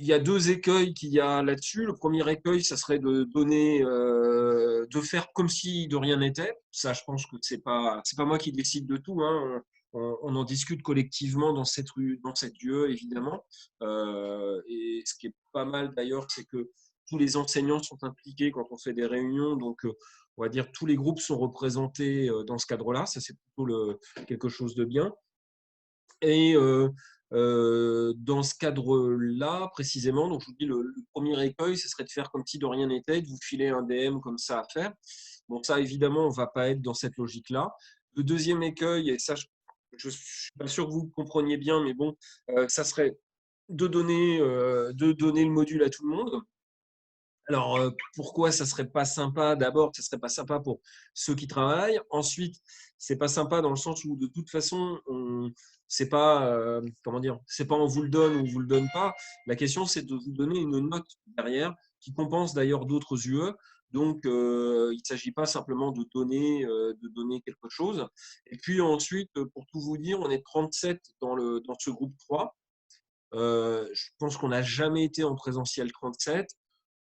y a deux écueils qu'il y a là-dessus. Le premier écueil, ça serait de donner, de faire comme si de rien n'était. Ça, je pense que c'est pas moi qui décide de tout. Hein. On en discute collectivement dans cette rue, dans cette lieu, évidemment. Et ce qui est pas mal d'ailleurs, c'est que tous les enseignants sont impliqués quand on fait des réunions. Donc, on va dire tous les groupes sont représentés dans ce cadre-là. Ça, c'est plutôt quelque chose de bien. Et dans ce cadre-là, précisément, donc je vous dis, le premier écueil, ce serait de faire comme si de rien n'était, de vous filer un DM comme ça à faire. Bon, ça, évidemment, on ne va pas être dans cette logique-là. Le deuxième écueil, et ça, je ne suis pas sûr que vous le compreniez bien, mais bon, ça serait de donner le module à tout le monde. Alors, pourquoi ça serait pas sympa? D'abord, ça serait pas sympa pour ceux qui travaillent. Ensuite, c'est pas sympa dans le sens où de toute façon, c'est pas comment dire, c'est pas on vous le donne ou on vous le donne pas. La question, c'est de vous donner une note derrière qui compense d'ailleurs d'autres UE. Donc, il ne s'agit pas simplement de donner quelque chose. Et puis ensuite, pour tout vous dire, on est 37 dans ce groupe 3. Je pense qu'on n'a jamais été en présentiel 37.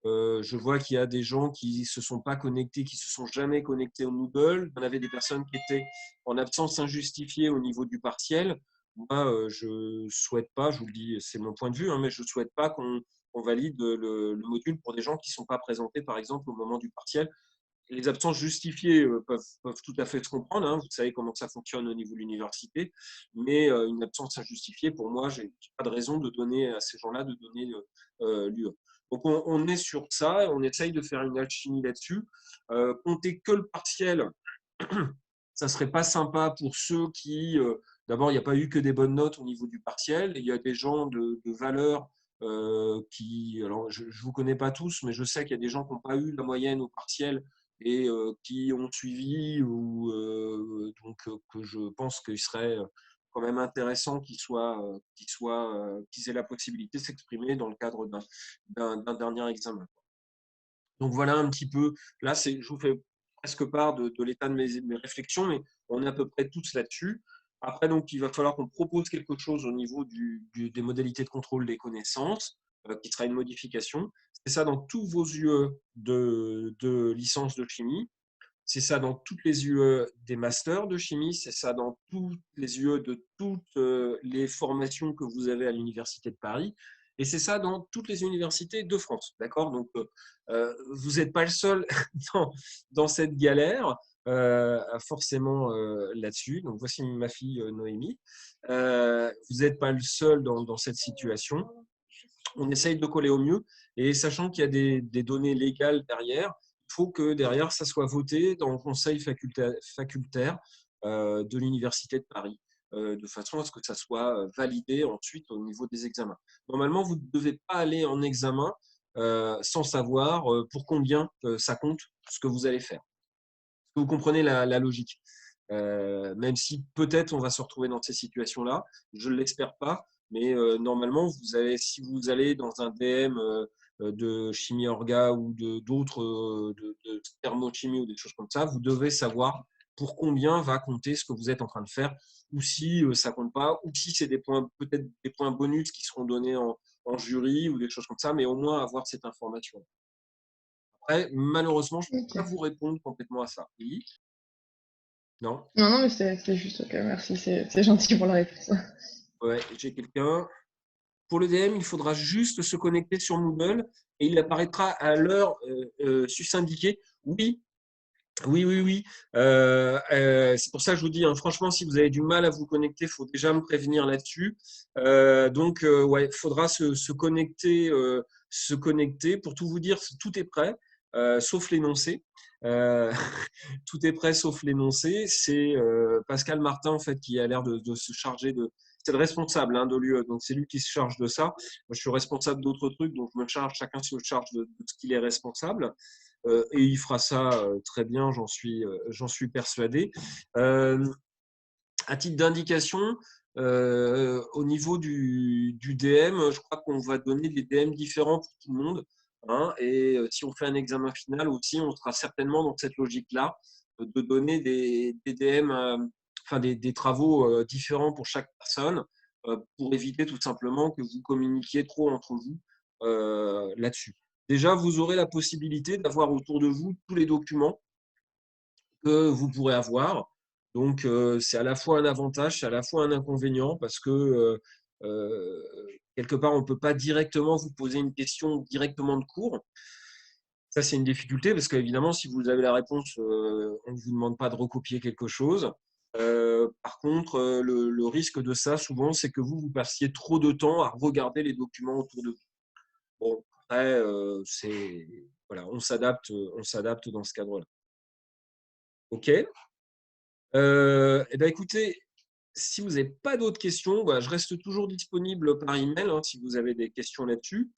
Je vois qu'il y a des gens qui ne se sont pas connectés, qui ne se sont jamais connectés au Moodle. Il y en avait des personnes qui étaient en absence injustifiée au niveau du partiel. Moi, je ne souhaite pas, je vous le dis, c'est mon point de vue, hein, mais je ne souhaite pas qu'on valide le module pour des gens qui ne sont pas présentés, par exemple, au moment du partiel. Les absences justifiées peuvent tout à fait se comprendre. Hein. Vous savez comment ça fonctionne au niveau de l'université. Mais une absence injustifiée, pour moi, je n'ai pas de raison de donner à ces gens-là de donner l'UE. Donc, on est sur ça et on essaye de faire une alchimie là-dessus. Compter que le partiel, ça ne serait pas sympa pour ceux qui… D'abord, il n'y a pas eu que des bonnes notes au niveau du partiel. Il y a des gens de valeur qui… Alors, je ne vous connais pas tous, mais je sais qu'il y a des gens qui n'ont pas eu la moyenne au partiel et qui ont suivi ou donc que je pense qu'il serait quand même intéressant qu'ils aient la possibilité de s'exprimer dans le cadre d'un dernier examen. Donc voilà un petit peu, là je vous fais presque part de l'état de mes réflexions, mais on est à peu près tous là-dessus. Après, donc, il va falloir qu'on propose quelque chose au niveau des modalités de contrôle des connaissances, qui sera une modification. C'est ça dans tous vos UE de licence de chimie. C'est ça dans toutes les UE des masters de chimie, c'est ça dans toutes les UE de toutes les formations que vous avez à l'Université de Paris, et c'est ça dans toutes les universités de France. D'accord? Donc, vous n'êtes pas le seul dans cette galère, forcément là-dessus. Donc, voici ma fille Noémie. Vous n'êtes pas le seul dans cette situation. On essaye de coller au mieux, et sachant qu'il y a des données légales derrière, il faut que derrière, ça soit voté dans le conseil facultaire de l'Université de Paris, de façon à ce que ça soit validé ensuite au niveau des examens. Normalement, vous ne devez pas aller en examen sans savoir pour combien ça compte ce que vous allez faire. Vous comprenez la logique. Même si peut-être on va se retrouver dans ces situations-là, je ne l'espère pas, mais normalement, si vous allez dans un DM de chimie orga ou d'autres de thermochimie ou des choses comme ça, vous devez savoir pour combien va compter ce que vous êtes en train de faire, ou si ça ne compte pas, ou si c'est peut-être des points bonus qui seront donnés en jury ou des choses comme ça, mais au moins avoir cette information. Après, malheureusement, je ne peux pas vous répondre complètement à ça. Oui? Non? Non, mais c'est juste, ok, merci, c'est gentil pour la réponse. Ouais, j'ai quelqu'un. Pour le DM, il faudra juste se connecter sur Moodle et il apparaîtra à l'heure sus-indiquée. Oui, oui, oui, oui. C'est pour ça que je vous dis, hein, franchement, si vous avez du mal à vous connecter, il faut déjà me prévenir là-dessus. Ouais, il faudra se connecter. Pour tout vous dire, tout est prêt, sauf l'énoncé. Tout est prêt, sauf l'énoncé. C'est Pascal Martin, en fait, qui a l'air de se charger de… C'est le responsable de l'UE, donc c'est lui qui se charge de ça. Moi, je suis responsable d'autres trucs, donc chacun se charge de ce qu'il est responsable. Et il fera ça très bien, j'en suis persuadé. À titre d'indication, au niveau du DM, je crois qu'on va donner des DM différents pour tout le monde. Hein, et si on fait un examen final aussi, on sera certainement dans cette logique-là de donner des DM, enfin des travaux différents pour chaque personne, pour éviter tout simplement que vous communiquiez trop entre vous là-dessus. Déjà, vous aurez la possibilité d'avoir autour de vous tous les documents que vous pourrez avoir. Donc, c'est à la fois un avantage, c'est à la fois un inconvénient parce que quelque part, on ne peut pas directement vous poser une question directement de cours. Ça, c'est une difficulté parce qu'évidemment, si vous avez la réponse, on ne vous demande pas de recopier quelque chose. Par contre, le risque de ça, souvent, c'est que vous passiez trop de temps à regarder les documents autour de vous. Bon, après, voilà, on s'adapte dans ce cadre-là. OK. Eh bien, écoutez, si vous n'avez pas d'autres questions, je reste toujours disponible par email si vous avez des questions là-dessus.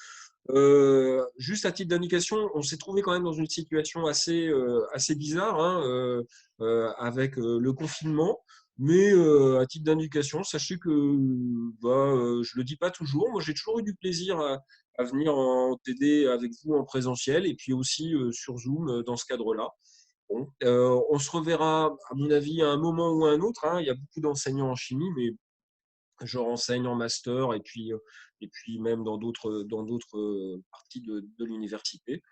Juste à titre d'indication, on s'est trouvé quand même dans une situation assez bizarre avec le confinement. Mais à titre d'indication, sachez que je ne le dis pas toujours. Moi, j'ai toujours eu du plaisir à venir en TD avec vous en présentiel et puis aussi sur Zoom dans ce cadre-là. Bon, on se reverra, à mon avis, à un moment ou à un autre. Hein. Il y a beaucoup d'enseignants en chimie, mais je renseigne en master et puis même dans d'autres parties de l'université.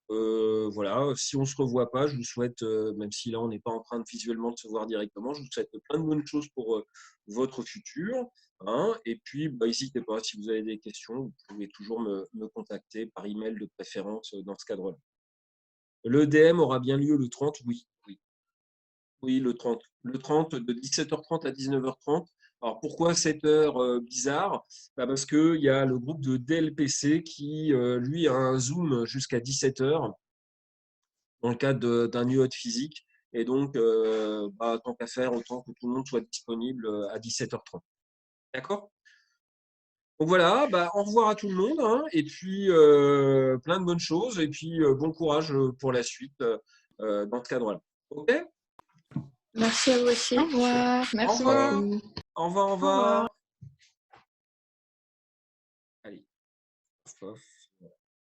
Voilà, si on ne se revoit pas, je vous souhaite, même si là on n'est pas en train de visuellement de se voir directement, je vous souhaite plein de bonnes choses pour votre futur. Hein. Et puis, n'hésitez pas, si vous avez des questions, vous pouvez toujours me contacter par email de préférence dans ce cadre-là. Le DM aura bien lieu le 30, oui. Oui, le 30. Le 30 de 17h30 à 19h30. Alors, pourquoi cette heure bizarre? Parce qu'il y a le groupe de DLPC qui, lui, a un Zoom jusqu'à 17h dans le cadre d'un UE de physique. Et donc, tant qu'à faire, autant que tout le monde soit disponible à 17h30. D'accord? Donc voilà, au revoir à tout le monde. Hein, et puis, plein de bonnes choses. Et puis, bon courage pour la suite dans ce cadre-là. OK? Merci à vous aussi. Au revoir, merci beaucoup. Au revoir, au revoir. Au revoir. Allez. Pof.